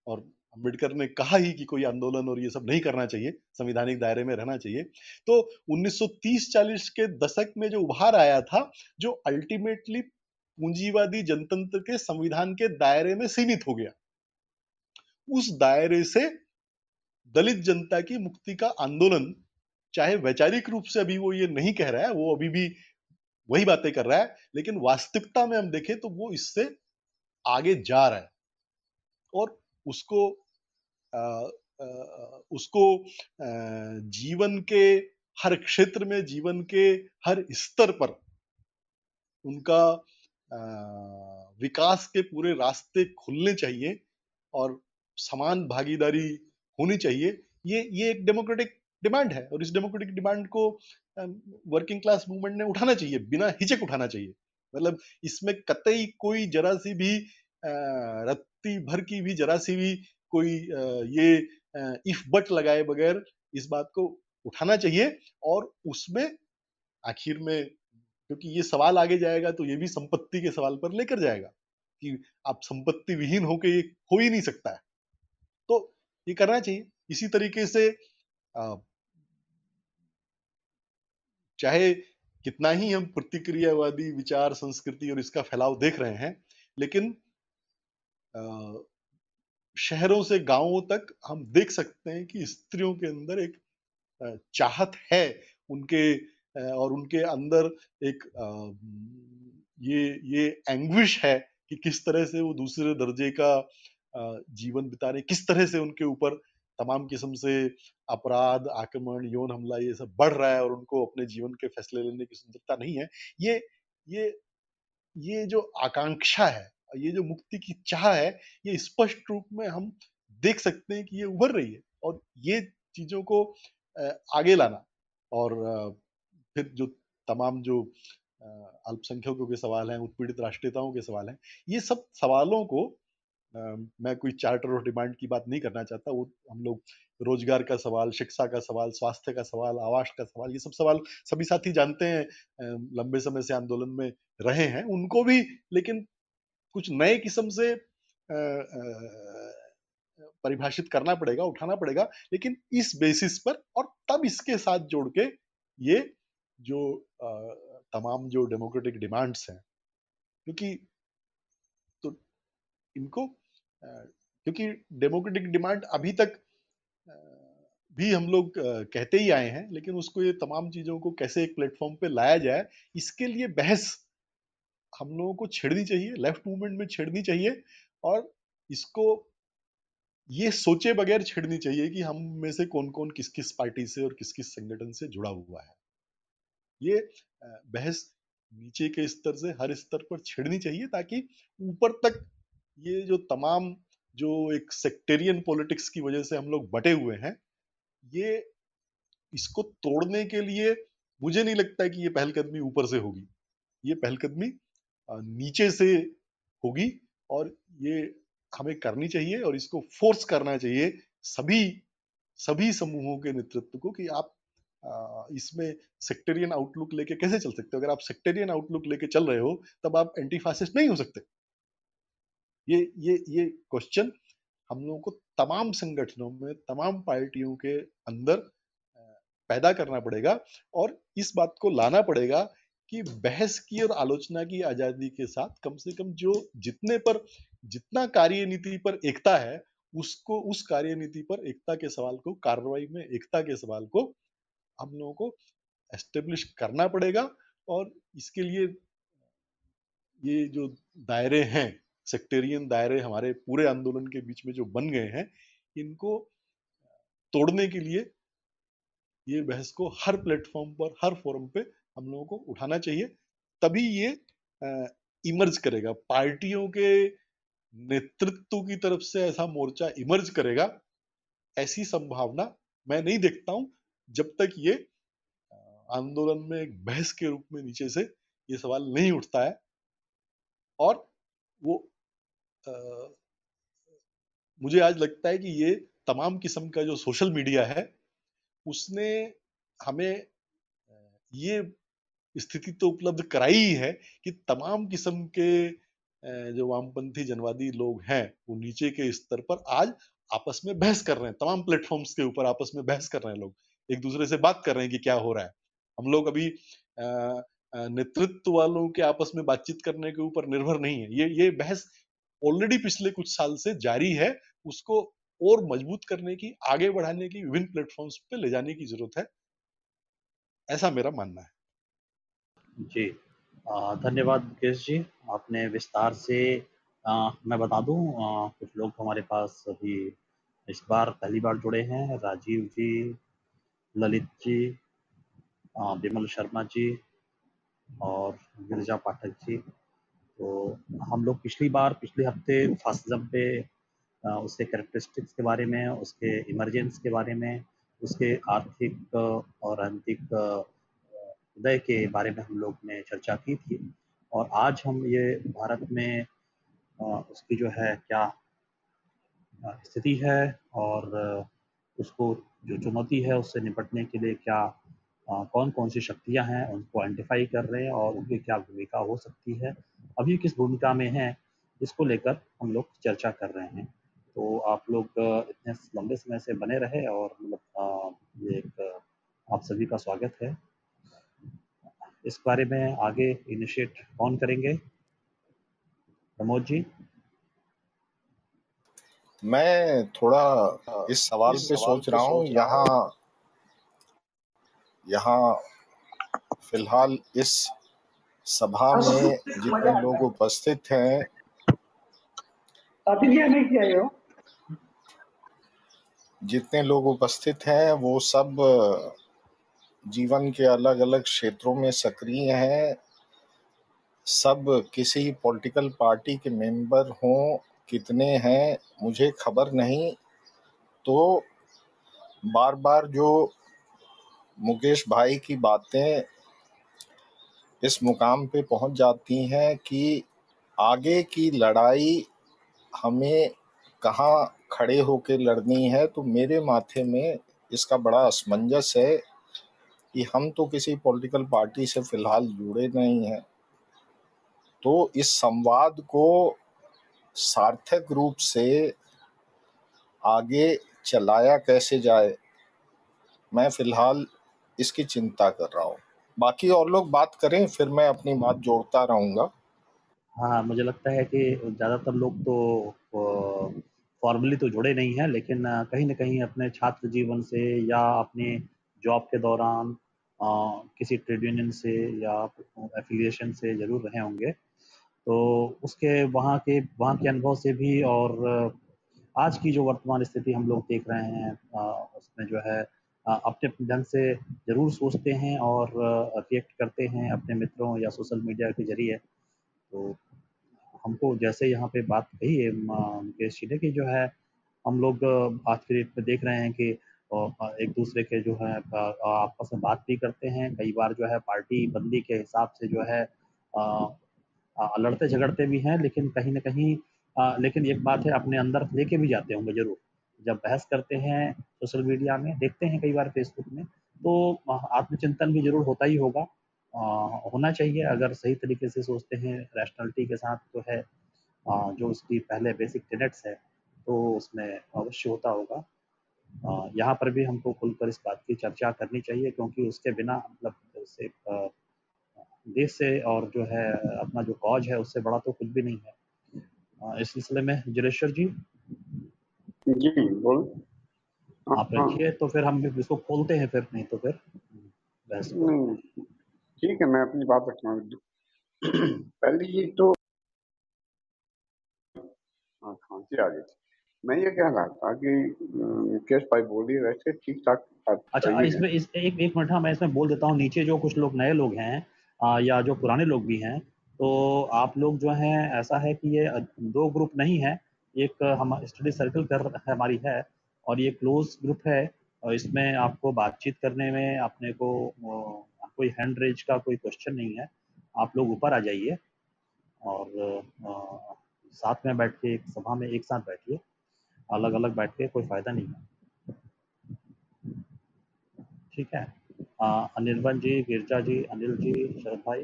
Speaker 4: और अंबेडकर ने कहा ही कि कोई आंदोलन और ये सब नहीं करना चाहिए, संवैधानिक दायरे में रहना चाहिए। तो 1930-40 के दशक में जो उभार आया था, जो अल्टीमेटली पूंजीवादी जनतंत्र के संविधान के दायरे में सीमित हो गया, उस दायरे से दलित जनता की मुक्ति का आंदोलन, चाहे वैचारिक रूप से अभी वो ये नहीं कह रहा है, वो अभी भी वही बातें कर रहा है, लेकिन वास्तविकता में हम देखें तो वो इससे आगे जा रहा है, और उसको जीवन के हर क्षेत्र में, जीवन के हर स्तर पर उनका विकास के पूरे रास्ते खुलने चाहिए और समान भागीदारी होनी चाहिए। ये एक डेमोक्रेटिक डिमांड है, और इस डेमोक्रेटिक डिमांड को वर्किंग क्लास मूवमेंट ने उठाना चाहिए, बिना हिचक उठाना चाहिए। मतलब इसमें कतई कोई जरा सी भी रत्ती भर की भी जरा सी भी कोई ये इफ बट लगाए बगैर इस बात को उठाना चाहिए। और उसमें आखिर में, क्योंकि ये सवाल आगे जाएगा तो ये भी संपत्ति के सवाल पर लेकर जाएगा कि आप संपत्ति विहीन होके ये हो ही नहीं सकता है, तो ये करना चाहिए। इसी तरीके से चाहे कितना ही हम प्रतिक्रियावादी विचार संस्कृति और इसका फैलाव देख रहे हैं, लेकिन शहरों से गांवों तक हम देख सकते हैं कि स्त्रियों के अंदर एक चाहत है उनके, और उनके अंदर एक ये एंग्विश है कि किस तरह से वो दूसरे दर्जे का जीवन बिता रहे, किस तरह से उनके ऊपर तमाम किस्म से अपराध, आक्रमण, यौन हमला ये सब बढ़ रहा है और उनको अपने जीवन के फैसले लेने की स्वतंत्रता नहीं है। ये ये ये जो आकांक्षा है, ये जो मुक्ति की चाह है, ये स्पष्ट रूप में हम देख सकते हैं कि ये उभर रही है। और ये चीजों को आगे लाना और फिर जो तमाम जो अल्पसंख्यकों के सवाल हैं, उत्पीड़ित राष्ट्रीयताओं के सवाल हैं, ये सब सवालों को मैं कोई चार्टर और डिमांड की बात नहीं करना चाहता। वो हम लोग रोजगार का सवाल, शिक्षा का सवाल, स्वास्थ्य का सवाल, आवास का सवाल, ये सब सवाल सभी साथी जानते हैं, लंबे समय से आंदोलन में रहे हैं उनको भी, लेकिन कुछ नए किस्म से परिभाषित करना पड़ेगा, उठाना पड़ेगा, लेकिन इस बेसिस पर, और तब इसके साथ जोड़ के ये जो तमाम जो डेमोक्रेटिक डिमांड्स हैं, क्योंकि तो इनको क्योंकि डेमोक्रेटिक डिमांड अभी तक भी हम लोग कहते ही आए हैं, लेकिन उसको ये तमाम चीजों को कैसे एक प्लेटफॉर्म पे लाया जाए, इसके लिए बहस हम लोगों को छेड़नी चाहिए, लेफ्ट मूवमेंट में छेड़नी चाहिए, और इसको ये सोचे बगैर छेड़नी चाहिए कि हम में से कौन कौन किस किस पार्टी से और किस किस संगठन से जुड़ा हुआ है। ये बहस नीचे के स्तर से हर स्तर पर छेड़नी चाहिए, ताकि ऊपर तक ये जो तमाम जो एक सेक्टेरियन पॉलिटिक्स की वजह से हम लोग बटे हुए हैं, ये इसको तोड़ने के लिए मुझे नहीं लगता है कि ये पहलकदमी ऊपर से होगी। ये पहलकदमी नीचे से होगी, और ये हमें करनी चाहिए, और इसको फोर्स करना चाहिए सभी समूहों के नेतृत्व को कि आप इसमें सेक्टेरियन आउटलुक लेके कैसे चल सकते हो। अगर आप सेक्टेरियन आउटलुक लेके चल रहे हो, तब आप एंटी फासिस्ट नहीं हो सकते। ये क्वेश्चन हम लोगों को तमाम संगठनों में, तमाम पार्टियों के अंदर पैदा करना पड़ेगा, और इस बात को लाना पड़ेगा कि बहस की और आलोचना की आजादी के साथ कम से कम जो जितना कार्यनीति पर एकता है, उसको, उस कार्यनीति पर एकता के सवाल को, कार्रवाई में एकता के सवाल को हम लोगों को एस्टेब्लिश करना पड़ेगा। और इसके लिए ये जो दायरे हैं, सेक्टेरियन दायरे हमारे पूरे आंदोलन के बीच में जो बन गए हैं, इनको तोड़ने के लिए ये बहस को हर प्लेटफॉर्म पर, हर फोरम पे हम लोगों को उठाना चाहिए। तभी ये इमर्ज करेगा, पार्टियों के नेतृत्व की तरफ से ऐसा मोर्चा इमर्ज करेगा, ऐसी संभावना मैं नहीं देखता हूं जब तक ये आंदोलन में एक बहस के रूप में नीचे से ये सवाल नहीं उठता है। और वो मुझे आज लगता है कि ये तमाम किस्म का जो सोशल मीडिया है, उसने हमें ये स्थिति तो उपलब्ध कराई ही है कि तमाम किस्म के जो वामपंथी जनवादी लोग हैं, वो नीचे के स्तर पर आज आपस में बहस कर रहे हैं, तमाम प्लेटफॉर्म्स के ऊपर आपस में बहस कर रहे हैं, लोग एक दूसरे से बात कर रहे हैं कि क्या हो रहा है। हम लोग अभी नेतृत्व वालों के आपस में बातचीत करने के ऊपर निर्भर नहीं है। ये बहस ऑलरेडी पिछले कुछ साल से जारी है, उसको और मजबूत करने की, आगे बढ़ाने की, विभिन्न प्लेटफॉर्म्स पे ले जाने की जरूरत है, ऐसा मेरा मानना है।
Speaker 1: जी, धन्यवाद मुकेश जी, आपने विस्तार से मैं बता दूं, कुछ लोग हमारे पास अभी इस बार पहली बार जुड़े हैं। राजीव जी, ललित जी, विमल शर्मा जी और गिरिजा पाठक जी। तो हम लोग पिछले हफ्ते फासिज्म पे, उसके कैरेक्टरिस्टिक्स के बारे में, उसके इमरजेंस के बारे में, उसके आर्थिक और राजनीतिक उदय के बारे में हम लोग ने चर्चा की थी। और आज हम ये भारत में उसकी जो है क्या स्थिति है, और उसको जो चुनौती है उससे निपटने के लिए क्या कौन कौन सी शक्तियां हैं, उनको आइडेंटिफाई कर रहे हैं, और उनकी क्या भूमिका हो सकती है, अभी किस भूमिका में है, इसको लेकर हम लोग चर्चा कर रहे हैं। तो आप लोग इतने लंबे समय से बने रहे, और मतलब ये एक आप सभी का स्वागत है। इस बारे में आगे इनिशिएट कौन करेंगे? प्रमोद जी।
Speaker 2: मैं थोड़ा इस सवाल पे सोच रहा हूँ। यहाँ फिलहाल इस सभा में जितने लोग उपस्थित हैं,
Speaker 5: नहीं किया हो।
Speaker 2: जितने लोग उपस्थित हैं वो सब जीवन के अलग अलग क्षेत्रों में सक्रिय हैं, सब किसी पॉलिटिकल पार्टी के मेंबर हों, कितने हैं मुझे खबर नहीं। तो बार बार जो मुकेश भाई की बातें इस मुकाम पे पहुंच जाती हैं कि आगे की लड़ाई हमें कहाँ खड़े होके लड़नी है, तो मेरे माथे में इसका बड़ा असमंजस है कि हम तो किसी पॉलिटिकल पार्टी से फिलहाल जुड़े नहीं हैं, तो इस संवाद को सार्थक रूप से आगे चलाया कैसे जाए, मैं फिलहाल इसकी चिंता कर रहा हूँ। बाकी और लोग बात करें, फिर मैं अपनी बात जोड़ता रहूँगा।
Speaker 1: हाँ, मुझे लगता है कि ज़्यादातर लोग तो फॉर्मली तो जुड़े नहीं हैं, लेकिन कहीं न कहीं अपने छात्र जीवन से या अपने जॉब के दौरान किसी ट्रेड यूनियन से या एफ़िलिएशन से ज़रूर रहे होंगे। तो उसके वहाँ के अनुभव से भी और आज की जो वर्तमान स्थिति हम लोग देख रहे हैं उसमें जो है अपने ढंग से ज़रूर सोचते हैं और रिएक्ट करते हैं अपने मित्रों या सोशल मीडिया के ज़रिए। तो हमको जैसे यहाँ पे बात कही है मुकेश जी ने कि जो है हम लोग आज की डेट में देख रहे हैं कि एक दूसरे के जो है आपस में बात भी करते हैं, कई बार जो है पार्टी बंदी के हिसाब से जो है लड़ते झगड़ते भी हैं, लेकिन कहीं न कहीं लेकिन एक बात है अपने अंदर लेके भी जाते होंगे ज़रूर। जब बहस करते हैं सोशल मीडिया में, देखते हैं कई बार फेसबुक में, तो आत्मचिंतन भी ज़रूर होता ही होगा। होना चाहिए अगर सही तरीके से सोचते हैं रैशनैलिटी के साथ जो है जो उसकी पहले बेसिक टेनेट्स है, तो उसमें अवश्य होता होगा। यहाँ पर भी हमको खुलकर इस बात की चर्चा करनी चाहिए क्योंकि उसके बिना मतलब उससे देश से और जो है अपना जो कॉज है उससे बड़ा तो कुछ भी नहीं है। इस सिलसिले में जलेश्वर जी
Speaker 5: जी बोल।
Speaker 1: आप रखिए, तो फिर हम इसको खोलते हैं फिर, नहीं तो फिर बहस को।
Speaker 5: नहीं ठीक है, मैं अपनी बात रखना पहले ये तो खांसी आ गई थी। मैं ये कह रहा था कि मुकेश भाई बोलिए, वैसे ठीक ठाक
Speaker 1: अच्छा,
Speaker 5: सही है।
Speaker 1: इसमें एक मिनट, हाँ मैं इसमें बोल देता हूँ, नीचे जो कुछ लोग नए लोग हैं या जो पुराने लोग भी हैं, तो आप लोग जो हैं ऐसा है कि ये दो ग्रुप नहीं है, एक हम स्टडी सर्कल कर हमारी है और ये क्लोज ग्रुप है और इसमें आपको बातचीत करने में अपने को कोई हैंड रेज का कोई क्वेश्चन नहीं है। आप लोग ऊपर आ जाइए और साथ में बैठ के एक सभा में एक साथ बैठिए, अलग अलग बैठ के कोई फायदा नहीं है। ठीक है, अनिर्बन जी, गिरजा जी, अनिल जी, शरद भाई,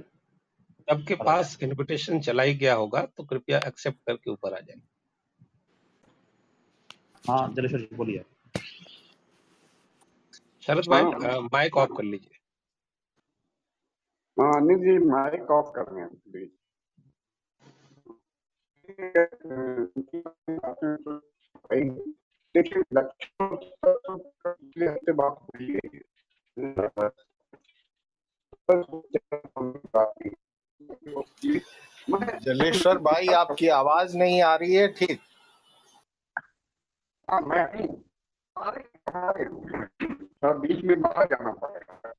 Speaker 6: सबके पास इनविटेशन चला ही गया होगा तो कृपया एक्सेप्ट करके ऊपर आ जाए।
Speaker 1: हाँ जलेश्वर जी बोलिए।
Speaker 6: शरद भाई माइक ऑफ कर लीजिए।
Speaker 5: हाँ अनिल जी माइक ऑफ कर रहे हैं प्लीज। देखिए लक्ष्यों पिछले हफ्ते बात हुई है।
Speaker 2: जलेश्वर भाई आपकी आवाज नहीं आ रही है ठीक।
Speaker 5: हाँ मैं बीच में बाहर जाना पड़ेगा।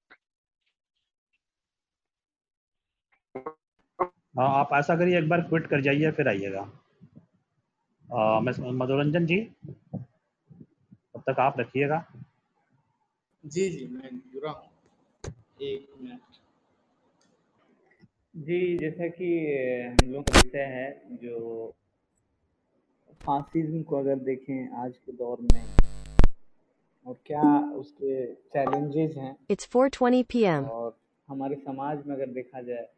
Speaker 1: हाँ आप ऐसा करिए, एक बार क्विट कर जाइए फिर आइएगा। मैं मनोरंजन जी तब तक आप रखिएगा।
Speaker 7: जी जी मैं जुड़ा हूँ, एक मिनट। जी जैसा कि हम लोग का विषय है जो फासिज्म को अगर देखें आज के दौर में और क्या उसके चैलेंजेस हैं,
Speaker 8: It's 4:20 p.m.
Speaker 7: और हमारे समाज में अगर देखा जाए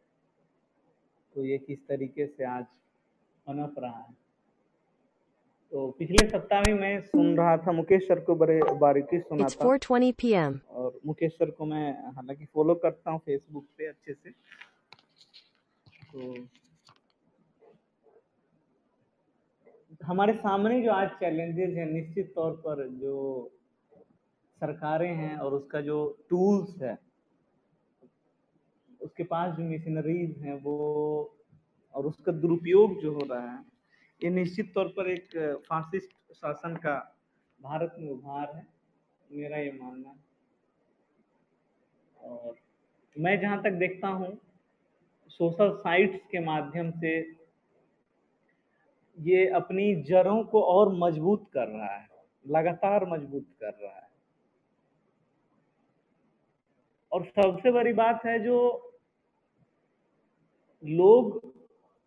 Speaker 7: तो ये किस तरीके से आज पनप रहा है। तो पिछले सप्ताह में मैं सुन रहा था, मुकेश सर को बड़े बारीकी सुना
Speaker 8: It's
Speaker 7: था
Speaker 8: 4:20 p.m.
Speaker 7: और मुकेश सर को मैं हालांकि फॉलो करता हूँ फेसबुक पे अच्छे से। तो हमारे सामने जो आज चैलेंजेस हैं, निश्चित तौर पर जो सरकारें हैं और उसका जो टूल्स है, उसके पास जो मशीनरीज हैं वो, और उसका दुरुपयोग जो हो रहा है, ये निश्चित तौर पर एक फासिस्ट शासन का भारत में उभार है, मेरा ये मानना है। और मैं जहाँ तक देखता हूँ सोशल साइट्स के माध्यम से ये अपनी जड़ों को और मजबूत कर रहा है, लगातार मजबूत कर रहा है। और सबसे बड़ी बात है, जो लोग,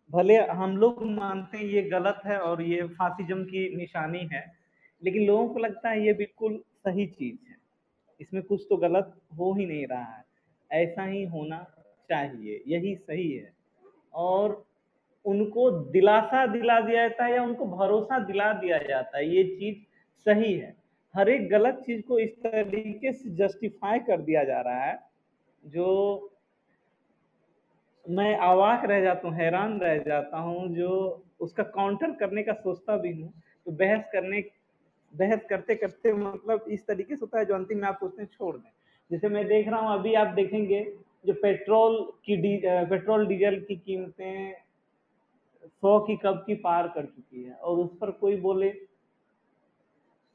Speaker 7: भले हम लोग मानते हैं ये गलत है और ये फासिज्म की निशानी है, लेकिन लोगों को लगता है ये बिल्कुल सही चीज है, इसमें कुछ तो गलत हो ही नहीं रहा है, ऐसा ही होना चाहिए, यही सही है। और उनको दिलासा दिला दिया जाता है या उनको भरोसा दिला दिया जाता है ये चीज सही है। हर एक गलत चीज को इस तरीके से जस्टिफाई कर दिया जा रहा है जो मैं अवाक रह जाता हूँ, हैरान रह जाता हूँ। जो उसका काउंटर करने का सोचता भी हूँ तो बहस करते करते मतलब इस तरीके से होता है जो अंतिम में आप सोचते हैं छोड़ दें। जैसे मैं देख रहा हूँ, अभी आप देखेंगे जो पेट्रोल डीजल की कीमतें 100 की कब की पार कर चुकी है, और उस पर कोई बोले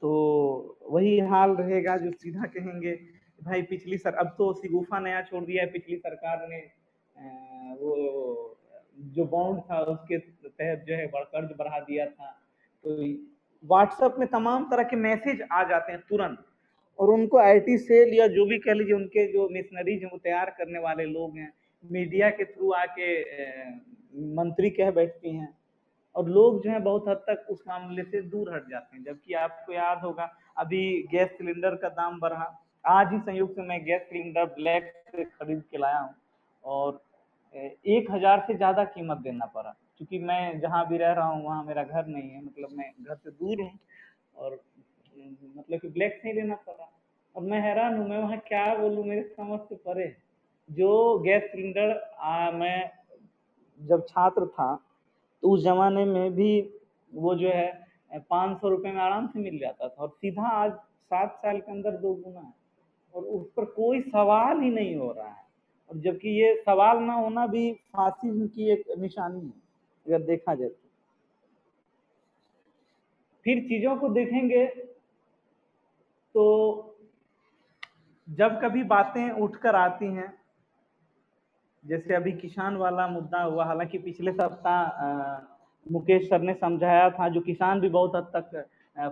Speaker 7: तो वही हाल रहेगा जो सीधा कहेंगे भाई पिछली अब तो सिगुफा नया छोड़ दिया है, पिछली सरकार ने वो जो बॉन्ड था उसके तहत जो है कर्ज बढ़ा दिया था। तो व्हाट्सएप में तमाम तरह के मैसेज आ जाते हैं तुरंत, और उनको आईटी सेल या जो भी कह लीजिए उनके जो मिशनरीज हैं वो तैयार करने वाले लोग हैं, मीडिया के थ्रू आके मंत्री कह बैठती हैं, और लोग जो है बहुत हद तक उस मामले से दूर हट जाते हैं। जबकि आपको याद होगा अभी गैस सिलेंडर का दाम बढ़ा, आज ही संयोग से मैं गैस सिलेंडर ब्लैक से खरीद के लाया हूँ और 1000 से ज्यादा कीमत देना पड़ा, क्योंकि मैं जहाँ भी रह रहा हूँ वहाँ मेरा घर नहीं है, मतलब मैं घर से दूर हूँ, और मतलब कि ब्लैक से ही लेना पड़ा। और मैं हैरान हूँ, मैं वहाँ क्या बोलूँ, मेरे समझ से परे। जो गैस सिलेंडर मैं जब छात्र था तो उस जमाने में भी वो जो है 500 रुपये में आराम से मिल जाता था, और सीधा आज 7 साल के अंदर 2 गुना है, और उस पर कोई सवाल ही नहीं हो रहा है। और जबकि ये सवाल ना होना भी फासिज्म की एक निशानी है अगर देखा जाए। फिर चीजों को देखेंगे तो जब कभी बातें उठकर आती हैं, जैसे अभी किसान वाला मुद्दा हुआ, हालांकि पिछले सप्ताह मुकेश सर ने समझाया था, जो किसान भी बहुत हद तक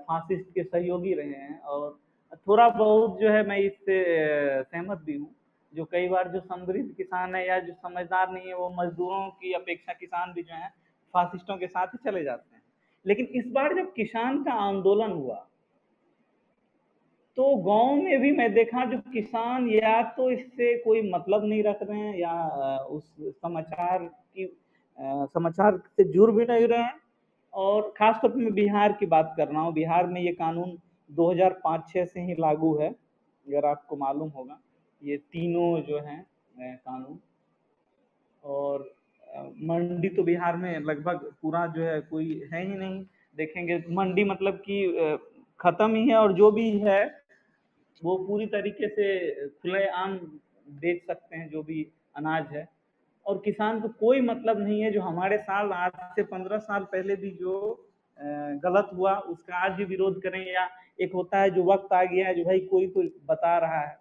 Speaker 7: फासिस्ट के सहयोगी रहे हैं, और थोड़ा बहुत जो है मैं इससे सहमत भी हूँ। जो कई बार जो समृद्ध किसान है या जो समझदार नहीं है, वो मजदूरों की अपेक्षा किसान भी जो है फासिस्टों के साथ ही चले जाते हैं। लेकिन इस बार जब किसान का आंदोलन हुआ तो गांव में भी मैं देखा जो किसान या तो इससे कोई मतलब नहीं रख रहे हैं या उस समाचार से जुड़ भी नहीं रहे हैं। और खासतौर पर मैं बिहार की बात कर रहा हूँ, बिहार में ये कानून 2005-06 से ही लागू है, अगर आपको मालूम होगा, ये तीनों जो हैं कानून। और मंडी तो बिहार में लगभग पूरा जो है कोई है ही नहीं, देखेंगे मंडी मतलब कि खत्म ही है, और जो भी है वो पूरी तरीके से खुलेआम बेच सकते हैं जो भी अनाज है। और किसान को कोई मतलब नहीं है, जो हमारे साल आज से 15 साल पहले भी जो गलत हुआ उसका आज भी विरोध करें, या एक होता है जो वक्त आ गया है जो भाई कोई तो बता रहा है,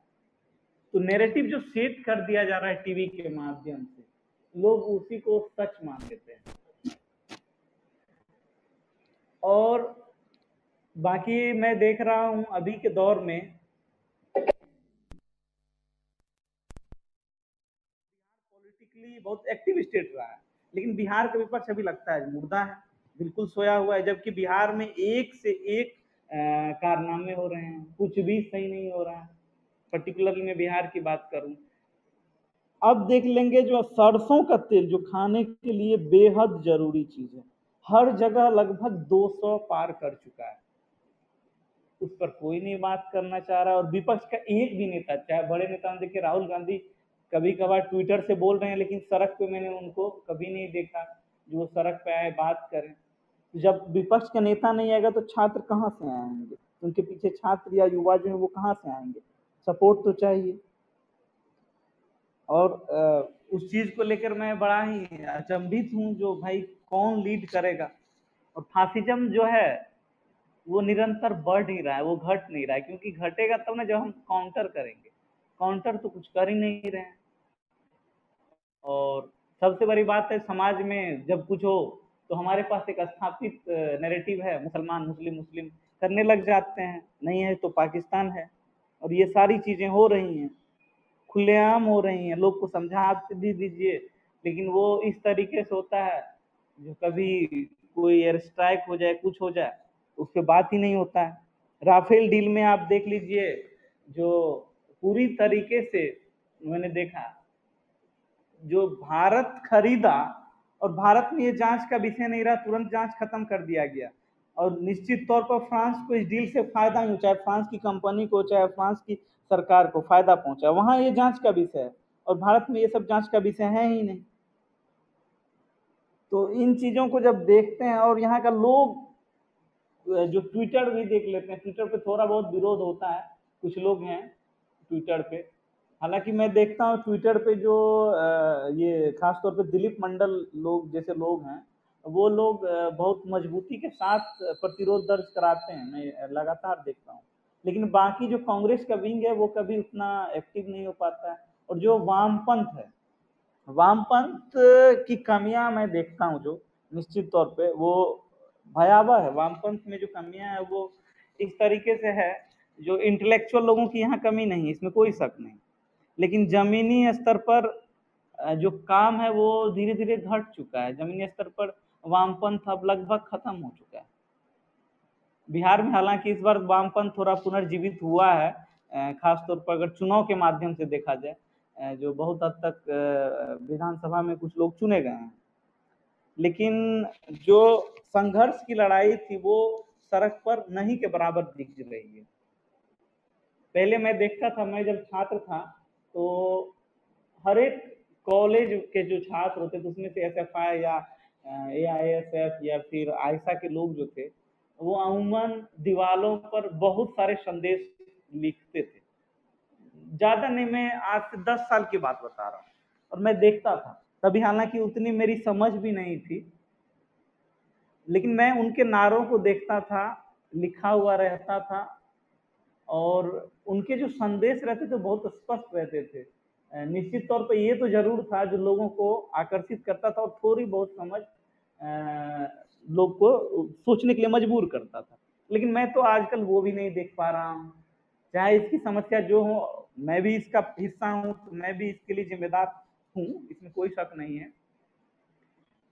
Speaker 7: तो नैरेटिव जो सेट कर दिया जा रहा है टीवी के माध्यम से, लोग उसी को सच मान लेते हैं। और बाकी मैं देख रहा हूं अभी के दौर में पॉलिटिकली बहुत एक्टिव स्टेट रहा है, लेकिन बिहार का विपक्ष अभी लगता है मुर्दा है, बिल्कुल सोया हुआ है। जबकि बिहार में एक से एक कारनामे हो रहे हैं, कुछ भी सही नहीं हो रहा है। पर्टिकुलरली मैं बिहार की बात करूं, अब देख लेंगे जो सरसों का तेल जो खाने के लिए बेहद जरूरी चीज है, हर जगह लगभग 200 पार कर चुका है, उस पर कोई नहीं बात करना चाह रहा। और विपक्ष का एक भी नेता, चाहे बड़े नेता देखिए राहुल गांधी कभी कभार ट्विटर से बोल रहे हैं, लेकिन सड़क पे मैंने उनको कभी नहीं देखा जो सड़क पे आए बात करें। जब विपक्ष का नेता नहीं आएगा तो छात्र कहाँ से आएंगे, उनके पीछे छात्र या युवा जो है वो कहाँ से आएंगे, सपोर्ट तो चाहिए। और उस चीज को लेकर मैं बड़ा ही अचंभित हूँ, जो भाई कौन लीड करेगा। और फासिज्म जो है वो निरंतर बढ़ ही रहा है, वो घट नहीं रहा है, क्योंकि घटेगा तब ना जब हम काउंटर करेंगे। काउंटर तो कुछ कर ही नहीं रहे हैं। और सबसे बड़ी बात है, समाज में जब कुछ हो तो हमारे पास एक स्थापित नैरेटिव है, मुसलमान मुस्लिम मुस्लिम करने लग जाते हैं, नहीं है तो पाकिस्तान है। और ये सारी चीजें हो रही हैं, खुलेआम हो रही हैं, लोग को समझा भी दीजिए, लेकिन वो इस तरीके से होता है जो कभी कोई एयर स्ट्राइक हो जाए, कुछ हो जाए, उसके बात ही नहीं होता है। राफेल डील में आप देख लीजिए, जो पूरी तरीके से मैंने देखा, जो भारत खरीदा, और भारत में ये जांच का विषय नहीं रहा, तुरंत जांच खत्म कर दिया गया। और निश्चित तौर पर फ्रांस को इस डील से फायदा नहीं, चाहे फ्रांस की कंपनी को, चाहे फ्रांस की सरकार को फायदा पहुंचा, वहां ये जांच का विषय है, और भारत में ये सब जांच का विषय है ही नहीं। तो इन चीजों को जब देखते हैं, और यहाँ का लोग जो ट्विटर भी देख लेते हैं, ट्विटर पे थोड़ा बहुत विरोध होता है, कुछ लोग हैं ट्विटर पे, हालांकि मैं देखता हूँ ट्विटर पे जो ये खासतौर पे दिलीप मंडल लोग जैसे लोग हैं, वो लोग बहुत मजबूती के साथ प्रतिरोध दर्ज कराते हैं, मैं लगातार देखता हूँ। लेकिन बाकी जो कांग्रेस का विंग है वो कभी उतना एक्टिव नहीं हो पाता है। और जो वामपंथ है, वामपंथ की कमियां मैं देखता हूँ, जो निश्चित तौर पे वो भयावह है। वामपंथ में जो कमियां है वो इस तरीके से है, जो इंटेलेक्चुअल लोगों की यहाँ कमी नहीं, इसमें कोई शक नहीं, लेकिन जमीनी स्तर पर जो काम है वो धीरे धीरे घट चुका है। जमीनी स्तर पर वामपंथ अब लगभग खत्म हो चुका है। बिहार में हालांकि इस बार वामपंथ थोड़ा पुनर्जीवित हुआ है, खासतौर पर अगर चुनाव के माध्यम से देखा जाए, जो बहुत हद तक विधानसभा में कुछ लोग चुने गए हैं, लेकिन जो संघर्ष की लड़ाई थी वो सड़क पर नहीं के बराबर दिख रही है। पहले मैं देखता था, मैं जब छात्र था तो हर एक कॉलेज के जो छात्र होते थे उसमें से SFI या AISF या फिर आयशा के लोग जो थे, वो अमूमन दीवालों पर बहुत सारे संदेश लिखते थे। ज्यादा नहीं, मैं आज से 10 साल की बात बता रहा हूँ, और मैं देखता था तभी, हालांकि उतनी मेरी समझ भी नहीं थी, लेकिन मैं उनके नारों को देखता था, लिखा हुआ रहता था, और उनके जो संदेश रहते थे बहुत स्पष्ट रहते थे। निश्चित तौर पर ये तो जरूर था जो लोगों को आकर्षित करता था, और थोड़ी बहुत समझ लोग को सोचने के लिए मजबूर करता था। लेकिन मैं तो आजकल वो भी नहीं देख पा रहा हूँ। चाहे इसकी समस्या जो हो, मैं भी इसका हिस्सा हूँ, तो मैं भी इसके लिए जिम्मेदार हूँ, इसमें कोई शक नहीं है।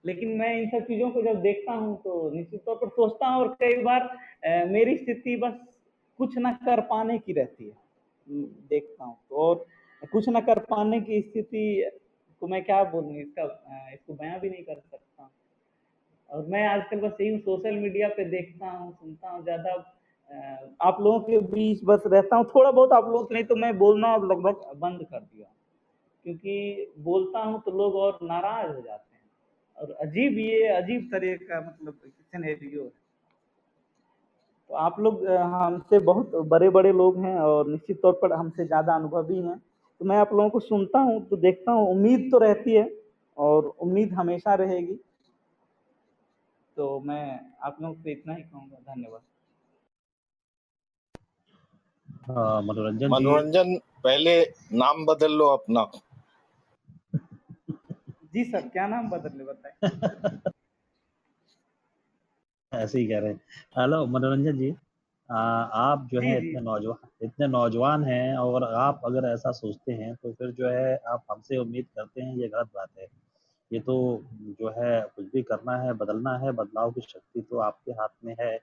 Speaker 7: लेकिन मैं इन सब चीजों को जब देखता हूँ तो निश्चित तौर पर सोचता हूँ, और कई बार मेरी स्थिति बस कुछ न कर पाने की रहती है। देखता हूँ तो, और कुछ न कर पाने की स्थिति को मैं क्या बोलूँ, इसको बयां भी नहीं कर सकता। और मैं आजकल बस यही सोशल मीडिया पे देखता हूँ, सुनता हूँ, ज्यादा आप लोगों के बीच बस रहता हूँ, थोड़ा बहुत आप लोग, नहीं तो मैं बोलना अब लगभग बंद कर दिया, क्योंकि बोलता हूँ तो लोग और नाराज हो जाते हैं, और अजीब तरह का मतलब सिनेरियो है। तो आप लोग हमसे बहुत बड़े बड़े लोग हैं, और निश्चित तौर पर हमसे ज़्यादा अनुभवी हैं, तो मैं आप लोगों को सुनता हूँ तो देखता हूँ, उम्मीद तो रहती है, और उम्मीद हमेशा रहेगी। तो मैं आप लोगों से इतना ही कहूँगा, धन्यवाद।
Speaker 2: मनोरंजन, पहले नाम बदल लो अपना।
Speaker 7: जी सर, क्या नाम बदलने बताएं?
Speaker 1: ऐसे ही कह रहे हैं। हेलो मनोरंजन जी, आप जो है इतने नौजवान हैं, और आप अगर ऐसा सोचते हैं तो फिर जो है आप हमसे उम्मीद करते हैं, ये गलत बात है। ये तो जो है कुछ भी करना है, बदलना है, बदलाव की शक्ति तो आपके हाथ में है,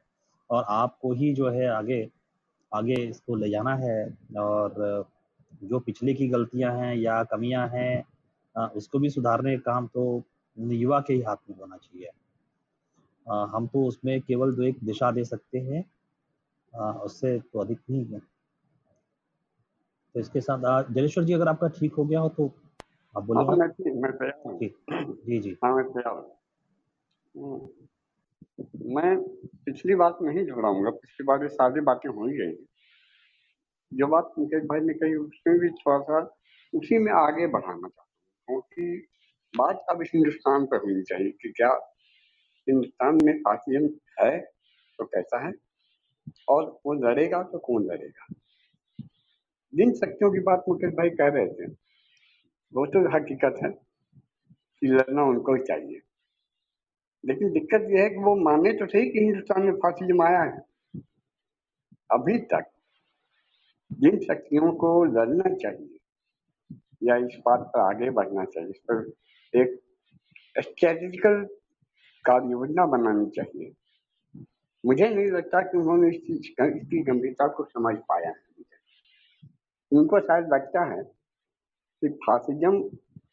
Speaker 1: और आपको ही जो है आगे आगे इसको ले जाना है। और जो पिछले की गलतियां हैं या कमियां हैं, उसको भी सुधारने का काम तो युवा के ही हाथ में होना चाहिए। हम तो उसमें केवल एक दिशा दे सकते हैं, उससे तो अधिक नहीं है। तो इसके साथ जलेश्वर जी, अगर आपका ठीक हो गया हो तो आप बोलिए।
Speaker 5: हाँ, मैं तैयार हूँ।
Speaker 1: जी
Speaker 5: हाँ, मैं तैयार हूँ। मैं पिछली बात नहीं दोहराऊंगा, पिछली बार ये सारी बातें हो ही गई। जो बात मुकेश भाई ने कही उसमें भी थोड़ा सा उसी में आगे बढ़ाना चाहता हूँ, क्योंकि बात अब इस हिंदुस्तान पर होनी चाहिए कि क्या हिंदुस्तान में फासिज्म है तो कैसा है, और वो लड़ेगा तो कौन लड़ेगा। जिन शक्तियों की बात मुकेश भाई कह रहे थे वो तो हकीकत है कि लड़ना उनको ही चाहिए, लेकिन दिक्कत यह है कि वो माने तो सही कि हिंदुस्तान में फासिज्म आया है। अभी तक जिन शक्तियों को लड़ना चाहिए या इस बात पर आगे बढ़ना चाहिए, इस पर एक स्ट्रेटेजिकल कार्य योजना बनानी चाहिए, मुझे नहीं लगता कि उन्होंने इसकी गंभीरता को समझ पाया है। उनको शायद लगता है कि फासिज्म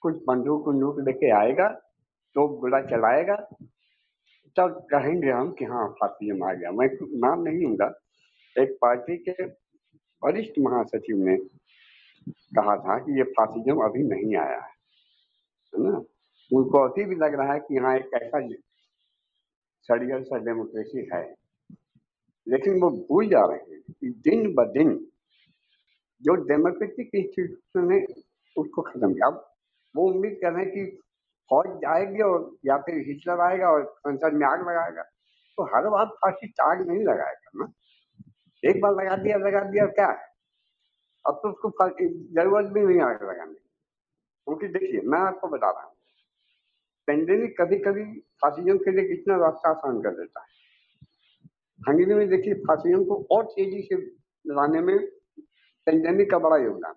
Speaker 5: कुछ बंदूक लेके आएगा तो गोला चलाएगा तब कहेंगे हम कि हाँ फासिज्म आ गया। मैं नाम नहीं लूंगा, एक पार्टी के वरिष्ठ महासचिव ने कहा था कि ये फासिज्म अभी नहीं आया है ना। उनको अभी भी लग रहा है कि यहाँ एक ऐसा षड्यंत्र डेमोक्रेसी है, लेकिन वो भूल जा रहे हैं कि दिन ब दिन जो डेमोक्रेटिक इंस्टीट्यूशन है उसको खत्म किया। अब वो उम्मीद कर रहे हैं कि फौज आएगी और या फिर हिटलर आएगा और संसद में आग लगाएगा, तो हर बार फासिस्ट आग नहीं लगाएगा ना। एक बार लगा दिया क्या है, अब तो उसको जरूरत भी नहीं आग लगाने। क्योंकि देखिए मैं आपको बता रहा हूँ, पेंडेमिक कभी कभी फासिज्म के लिए कितना रास्ता आसान कर देता है। हंगरी में देखिए फासिज्म को और तेजी से लाने में पेंडेमिक का बड़ा योगदान।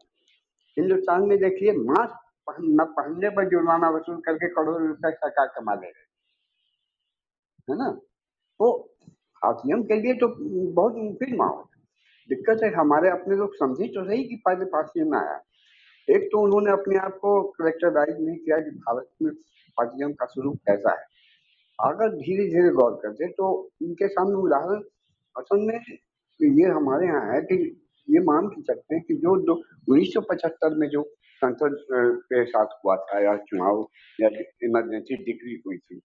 Speaker 5: हिंदुस्तान में देखिए मास्क न पहनने पर जुर्माना वसूल करके करोड़ों रुपए सरकार कमा ले रही है ना। तो फासिज्म के लिए तो बहुत मुफीद माहौल। दिक्कत है हमारे अपने लोग समझे तो सही कि पहले फासिज्म आया। एक तो उन्होंने अपने आप को कैरेक्टराइज नहीं किया कि भारत में फासिज्म का स्वरूप कैसा है। अगर धीरे धीरे गौर करते तो इनके सामने उदाहरण असल में ये हमारे यहाँ है कि ये मान के सकते हैं कि जो 1975 में जो संसद के साथ हुआ था या चुनाव या इमरजेंसी डिक्री हुई थी,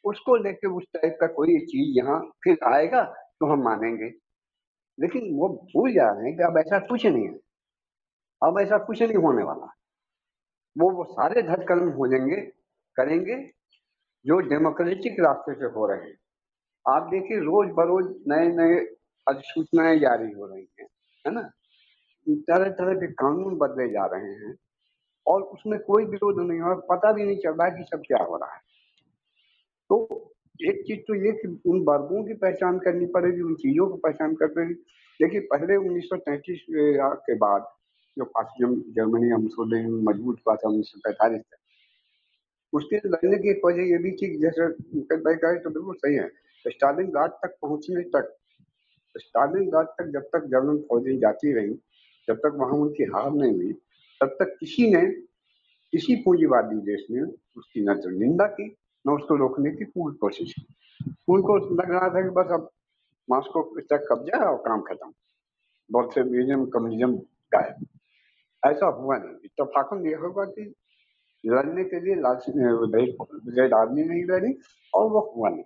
Speaker 5: उसको लेके उस टाइप का कोई चीज यहाँ फिर आएगा तो हम मानेंगे। लेकिन वो भूल जा रहे हैं कि अब ऐसा कुछ नहीं है, अब ऐसा कुछ नहीं होने वाला। वो सारे धड़कन हो जाएंगे करेंगे जो डेमोक्रेटिक रास्ते से हो रहे हैं। आप देखिए रोज बरोज नए अधिसूचनाएं जारी हो रही हैं, है ना। तरह तरह के कानून बदले जा रहे हैं और उसमें कोई विरोध नहीं हो, पता भी नहीं चल रहा कि सब क्या हो रहा है। तो एक चीज तो ये कि उन वर्गों की पहचान करनी पड़ेगी, उन चीजों को पहचान कर पड़ेगी। देखिए पहले 1933 के बाद जो फासिज्म जर्मनी या मुसोलिनी मजबूत हुआ था 1945 तक, उसके लड़ने की एक वजह ये भी थी, जैसे मुकेश भाई कहे तो बिल्कुल सही है, स्टालिनग्राड तक पहुंचने तक, स्टालिनग्राड तक जब तक जर्मन फौजें जाती रही, जब तक वहां उनकी हार नहीं हुई, तब तक किसी पूंजीवादी देश ने उसकी न तो निंदा की न उसको रोकने की पूरी कोशिश की। उनको लग रहा था कि बस अब मॉस्को तक कब्जा और काम खत्म, बोल्शेविज्म कम्युनिज्म गायब। ऐसा हुआ नहीं। इत्तेफाकन यह होगा कि लड़ने के लिए रेड आर्मी नहीं लड़ी और वो हुआ नहीं।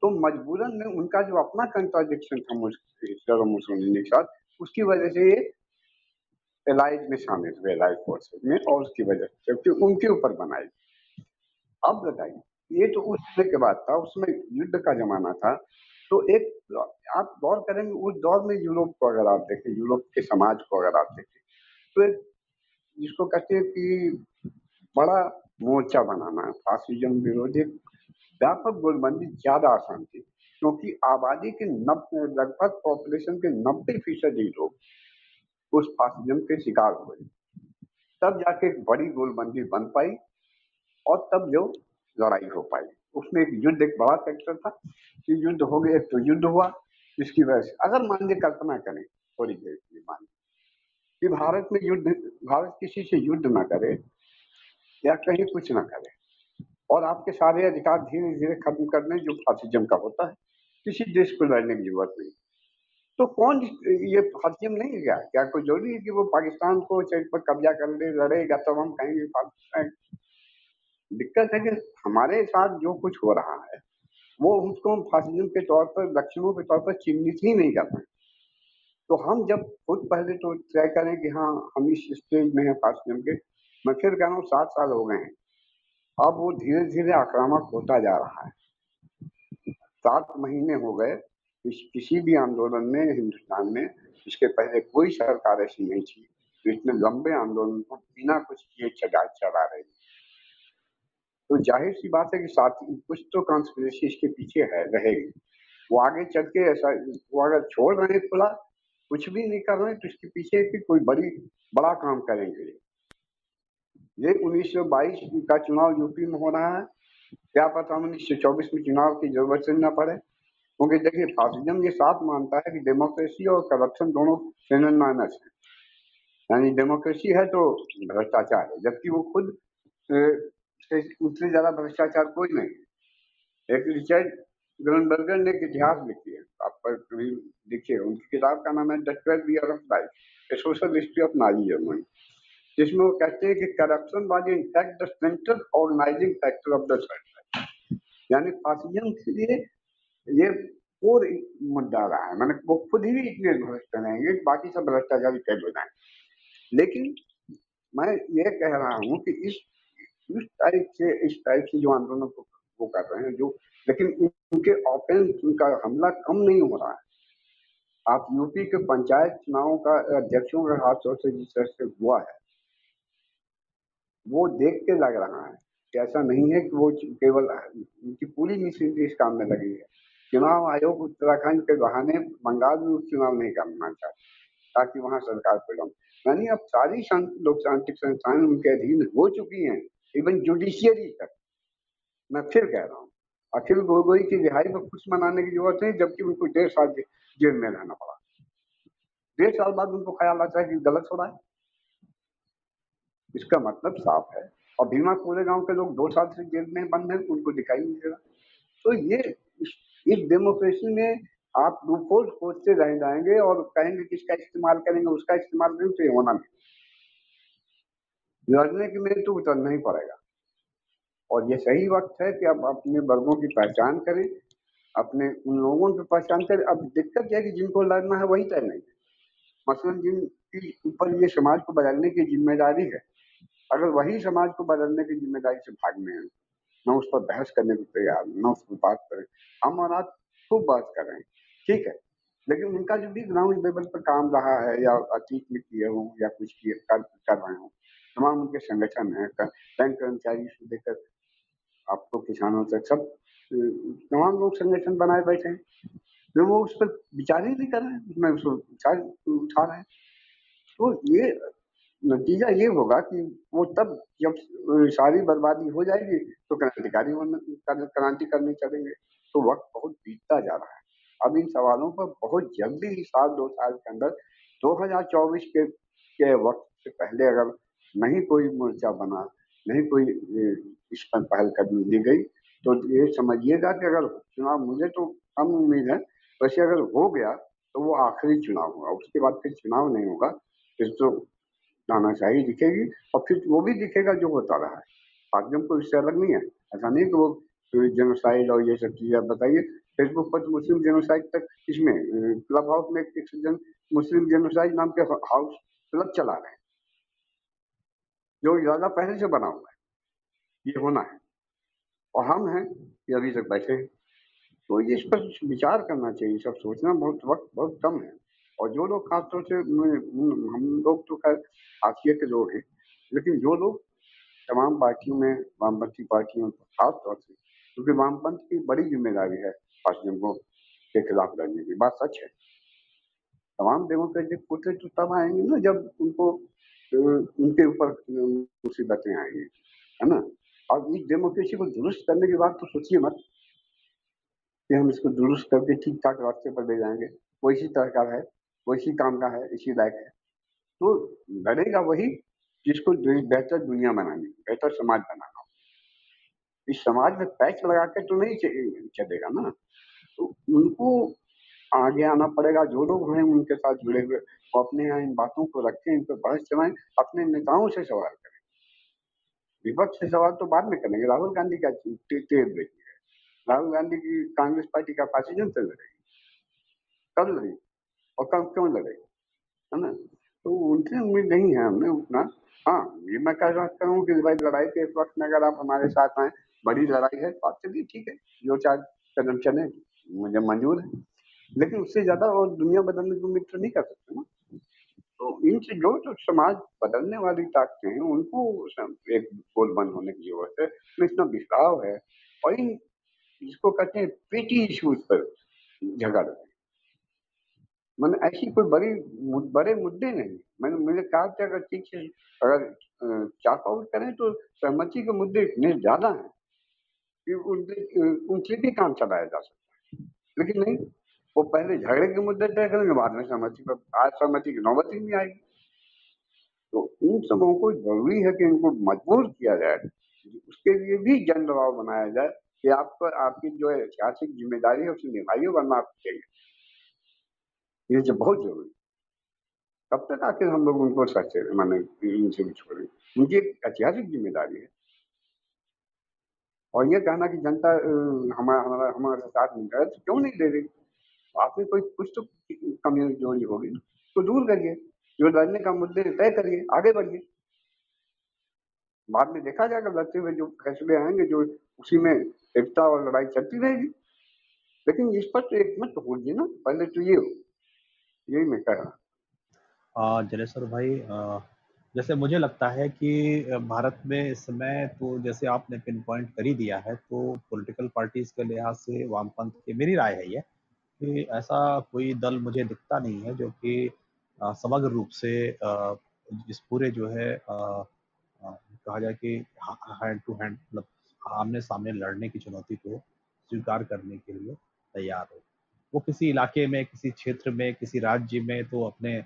Speaker 5: तो मजबूरन में उनका जो अपना कंट्राडिक्शन था हिटलर और मुसोलिनी के साथ, उसकी वजह से ये एलाइड में शामिल हुए, एलाइड फोर्सेस में, और उसकी वजह से क्योंकि उनके ऊपर बनाई। अब बताइए, ये तो उस समय के बाद था, उसमें युद्ध का जमाना था। तो एक आप गौर करेंगे उस दौर में यूरोप को अगर आप देखें, यूरोप के समाज को अगर आप देखें, तो एक जिसको कहते हैं कि बड़ा मोर्चा बनाना, फासिज्म विरोधी व्यापक गोलबंदी ज्यादा आसान थी, क्योंकि आबादी के लगभग पॉपुलेशन के 90% लोग उस फासिज्म के शिकार हुए। तब जाके एक बड़ी गोलबंदी बन पाई और तब जो लड़ाई हो पाई, उसमें एक युद्ध एक बड़ा फैक्टर था कि युद्ध हो गया। तो युद्ध हुआ, जिसकी वजह से अगर मान लीजिए कल्पना करें थोड़ी देर के लिए, मान कि भारत किसी से युद्ध ना करे या कहीं कुछ ना करे और आपके सारे अधिकार धीरे धीरे खत्म करने जो फासिज्म का होता है, किसी देश को लड़ने की जरूरत नहीं। तो कौन ये फासिज्म नहीं है क्या कोई जरूरी है कि वो पाकिस्तान को पर कब्जा कर ले, लड़ेगा तब हम कहेंगे पाकिस्तान। दिक्कत है कि हमारे साथ जो कुछ हो रहा है वो उसको हम फासिज्म के तौर पर, लक्षणों के तौर पर चिन्हित ही नहीं कर रहे। तो हम जब खुद पहले तो तय करें कि हाँ हम इस स्टेज में है फासिज्म के, मैं फिर कह रहा हूँ 7 साल हो गए हैं, अब वो धीरे धीरे आक्रामक होता जा रहा है। 7 महीने हो गए किसी भी आंदोलन में हिंदुस्तान में इसके पहले कोई सरकार ऐसी नहीं थी तो इतने लंबे आंदोलन को बिना कुछ किए चला रही। तो जाहिर सी बात है कि साथ कुछ तो कॉन्स्पिरेसी इसके पीछे है रहेगी। वो आगे चल के ऐसा वो अगर छोड़ रहे हैं खुला कुछ भी नहीं कर रहे हैं तो इसके पीछे भी कोई बड़ा काम करेंगे। ये 1922 का चुनाव यूपी में हो रहा है, क्या पता 1924 में चुनाव की जरूरत से न पड़े, क्योंकि देखिए फासिज्म ये साफ मानता है कि डेमोक्रेसी और करप्शन दोनों सिनोनिमस है। यानी डेमोक्रेसी है तो भ्रष्टाचार है, जबकि वो खुद उससे ज्यादा भ्रष्टाचार कोई नहीं। एक रिचर्ड ग्रनबर्गर ने एक इतिहास लिखी है, आप पर कभी देखिए, उनकी किताब का नाम है the 12 year of life, a social history of Nazi Germany, जिसमें वो कहते हैं कि corruption was in fact the central organizing factor of the society. यानी फासिज्म के लिए ये कोर मुद्दा रहा है, मैंने वो खुद ही इतने भ्रष्ट रहेंगे, बाकी सब भ्रष्टाचारी फेल हो जाएंगे। लेकिन मैं ये कह रहा हूँ कि इस टाइप से जो आंदोलन को वो कर रहे हैं, जो लेकिन उनके ऑफेंस, उनका हमला कम नहीं हो रहा है। आप यूपी के पंचायत चुनावों का अध्यक्षों के हाथों से जिस तरह से हुआ है वो देख के लग रहा है कि ऐसा नहीं है कि वो केवल उनकी पूरी मिशन इस काम में लगी है। चुनाव आयोग उत्तराखंड के बहाने बंगाल में चुनाव नहीं करना चाहते ताकि वहां सरकार परिणाम, यानी अब सारी लोकतांत्रिक संस्थाएं उनके अधीन हो चुकी हैं, इवन जुडिशियरी तक। मैं फिर कह रहा हूँ अखिल गोगोई की रिहाई पर खुश मनाने की जरूरत है, जबकि उनको 1.5 साल जेल में रहना पड़ा। 1.5 साल बाद उनको ख्याल आता है कि गलत हो रहा है, इसका मतलब साफ है। और भीमा पूरे गांव के लोग 2 साल से जेल में बंद हैं, उनको दिखाई नहीं देगा। तो ये इस डेमोक्रेसी में आप लूपहोल खोजते रह जाएंगे और कहेंगे किसका इस्तेमाल करेंगे, उसका इस्तेमाल करेंगे, तो ये होना नहीं। लड़ने के में तो उतरना ही पड़ेगा और ये सही वक्त है कि आप अपने वर्गों की पहचान करें, अपने उन लोगों की पहचान करें। अब दिक्कत यह है कि जिनको लड़ना है वही तय नहीं, मसलन जिनकी ऊपर ये समाज को बदलने की जिम्मेदारी है, अगर वही समाज को बदलने की जिम्मेदारी से भागने हैं, न उस पर बहस करने को तैयार, न उस पर बात करें। हम और आप खूब बात कर रहे हैं, ठीक है, लेकिन उनका जो भी ग्राउंड लेवल पर काम रहा है या अतीत में किए हों या कुछ किए कर रहे हों, तमाम उनके संगठन है, बैंक कर्मचारी से लेकर आपको किसानों तक सब तमाम लोग संगठन बनाए बैठे हैं, तो वो उस पर विचार ही नहीं कर रहे हैं, उसमें उसको उठा रहे हैं। तो ये नतीजा ये होगा कि वो तब जब सारी बर्बादी हो जाएगी तो क्रांति करने चलेंगे। तो वक्त बहुत बीतता जा रहा है। अब इन सवालों पर बहुत जल्दी ही 1-2 साल के अंदर 2024 के वक्त से पहले अगर नहीं कोई मोर्चा बना, नहीं कोई इस पर पहल कदमी ली गई, तो ये समझिएगा कि अगर चुनाव, मुझे तो कम उम्मीद है, वैसे अगर हो गया तो वो आखिरी चुनाव होगा, उसके बाद फिर चुनाव नहीं होगा। फिर तो तानाशाही दिखेगी और फिर वो भी दिखेगा जो होता रहा है। फासिज्म को इससे अलग नहीं है। ऐसा नहीं कि वो जेनोसाइड और ये सब चीजें बताइए, फेसबुक पर तो मुस्लिम जेनोसाइड तक, इसमें क्लब हाउस में मुस्लिम जेनोसाइड नाम के हाउस क्लब चला रहे हैं, जो इरादा पहले से बना हुआ है, ये होना है, और हम हैं कि अभी तक बैठे हैं। तो ये इस पर विचार करना चाहिए, सब सोचना बहुत कम है। और जो लोग खासतौर से हम लोग तो खैर हाशिए के लोग हैं, लेकिन जो लोग तमाम पार्टियों में, वामपंथी पार्टियों में खासतौर से, क्योंकि वामपंथ की बड़ी जिम्मेदारी है फासिज्म के खिलाफ लड़ने की, बात सच है। तमाम डेमोक्रेटिक फोर्सेज तो तब आएंगे ना जब उनको उनके ऊपर मुसीबतें आएंगी, है ना। और इस डेमोक्रेसी को दुरुस्त करने की बात तो सोचिए मत कि हम इसको दुरुस्त करके ठीक ठाक रास्ते पर ले जाएंगे। वो इसी तरह का है, वो इसी काम का है, इसी लायक है। तो लड़ेगा वही जिसको बेहतर दुनिया बनानी, बेहतर समाज बनाना। इस समाज में पैच लगा के तो नहीं चलेगा ना, तो उनको आगे आना पड़ेगा। जो लोग हैं उनके साथ जुड़े हुए, वो अपने यहाँ इन बातों को रखें, इन पर बहस चलाएं, अपने नेताओं से सवाल करें। विपक्ष से सवाल तो बाद में करेंगे। राहुल गांधी का तेल बेची है, राहुल गांधी की कांग्रेस पार्टी का फासिज्म से लड़ेगी, कब लड़ेगी और कब क्यों लड़ेगी, है ना। तो उनसे उम्मीद नहीं है हमने उतना। हाँ, ये मैं कह सकता हूँ कि भाई लड़ाई के इस वक्त में अगर आप हमारे साथ आए, बड़ी लड़ाई है तो आप चलिए ठीक है, 2-4 कदम चलें, मुझे मंजूर है, लेकिन उससे ज्यादा और दुनिया बदलने की उम्मीद तो नहीं कर सकते ना। तो इनसे जो समाज बदलने वाली ताकतें हैं उनको एक गोल बंद होने की जरूरत है। तो इतना बिखराव है और इन जिसको कहते हैं पेटी इश्यूज पर झगड़ रहे हैं। मैंने ऐसी कोई बड़े मुद्दे नहीं, मैंने कहा कि अगर ठीक से अगर चाक आउट करें तो सहमति के मुद्दे इतने ज्यादा हैं कि उनसे भी काम चलाया जा सकता है, लेकिन नहीं, वो पहले झगड़े के मुद्दे तय करेंगे, बाद में सहमति पर, आज सहमति की नौबत ही नहीं आएगी। तो इन सबों को जरूरी है कि इनको मजबूर किया जाए, उसके लिए भी जन दबाव बनाया जाए कि आपको आपकी जो ऐतिहासिक जिम्मेदारी है उसे निभाइए, वरना आप पिछेंगे। ये जो बहुत जरूरी, कब तक आखिर हम लोग उनको सच्चे माने इनसे भी छोड़ें, उनकी एक ऐतिहासिक जिम्मेदारी है। और ये कहना कि जनता हमारे साथ नहीं है तो क्यों नहीं दे रही, आपने कोई कुछ तो कमी जोड़ी होगी तो दूर करिए, जो लड़ने का मुद्दे तय करिए, आगे बढ़िए, बाद में देखा जाएगा लड़ते हुए जो फैसले आएंगे जो उसी में एकता और लड़ाई चलती रहेगी। लेकिन इस पर तो एक मत होगी ना, पहले तो ये हो, यही मैं कह रहा।
Speaker 1: जलेश्वर भाई, जैसे मुझे लगता है कि भारत में इस समय तो जैसे आपने पिन पॉइंट कर ही दिया है, तो पॉलिटिकल पार्टीज के लिहाज से वामपंथ की मेरी राय है ये कि ऐसा कोई दल मुझे दिखता नहीं है जो कि समग्र रूप से इस पूरे जो है कहा जाए कि हैंड टू हैंड मतलब आमने सामने लड़ने की चुनौती को स्वीकार करने के लिए तैयार हो। वो किसी इलाके में, किसी क्षेत्र में, किसी राज्य में तो अपने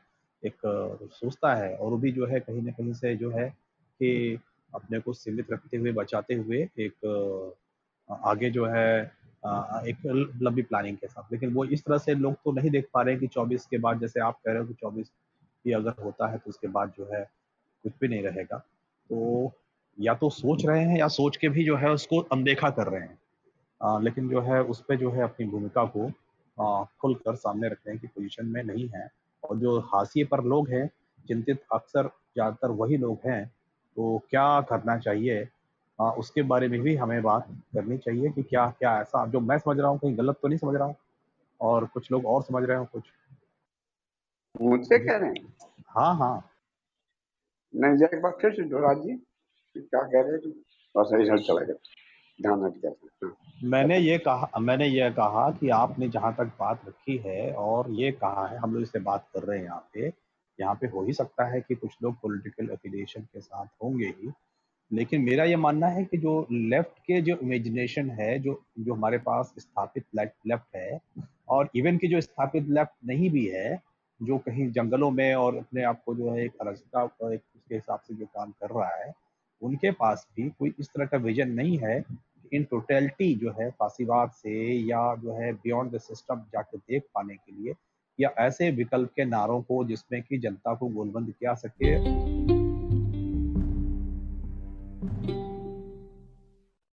Speaker 1: एक सोचता है, और वो भी जो है कहीं ना कहीं से जो है कि अपने को सीमित रखते हुए, बचाते हुए एक आगे जो है एक लंबी प्लानिंग के साथ। लेकिन वो इस तरह से लोग तो नहीं देख पा रहे हैं कि 24 के बाद, जैसे आप कह रहे हो कि 24 भी अगर होता है तो उसके बाद जो है कुछ भी नहीं रहेगा। तो या तो सोच रहे हैं या सोच के भी जो है उसको अनदेखा कर रहे हैं। लेकिन जो है उस पे जो है अपनी भूमिका को खुलकर सामने रखने की पोजीशन में नहीं है। और जो हाशिए पर लोग हैं, चिंतित अक्सर ज़्यादातर वही लोग हैं। तो क्या करना चाहिए, उसके बारे में भी हमें बात करनी चाहिए कि क्या क्या ऐसा जो मैं समझ रहा हूँ कहीं गलत तो नहीं समझ रहा हूँ और कुछ लोग और समझ रहे हो कुछ।
Speaker 5: मुझसे कह रहे हैं?
Speaker 1: हाँ हाँ,
Speaker 5: नहीं, एक बार फिर से दोहरा दिए क्या कह रहे थे, बस ऐसा चला गया, ध्यान हट गया।
Speaker 1: मैंने ये कहा कि आपने जहाँ तक बात रखी है और ये कहा है, हम लोग इससे बात कर रहे हैं यहाँ पे हो ही सकता है कि कुछ लोग पॉलिटिकल एफिलिएशन के साथ होंगे ही। लेकिन मेरा ये मानना है कि जो लेफ्ट के जो इमेजिनेशन है, जो जो हमारे पास स्थापित लेफ्ट है, और इवन की जो स्थापित लेफ्ट नहीं भी है, जो कहीं जंगलों में और अपने आप को जो है एक अराजकता को एक उसके हिसाब से जो काम कर रहा है, उनके पास भी कोई इस तरह का विजन नहीं है कि इन टोटलिटी जो है फासीवाद से या जो है बियॉन्ड द सिस्टम जाके देख पाने के लिए, या ऐसे विकल्प के नारों को जिसमें कि जनता को गोलबंद किया सके।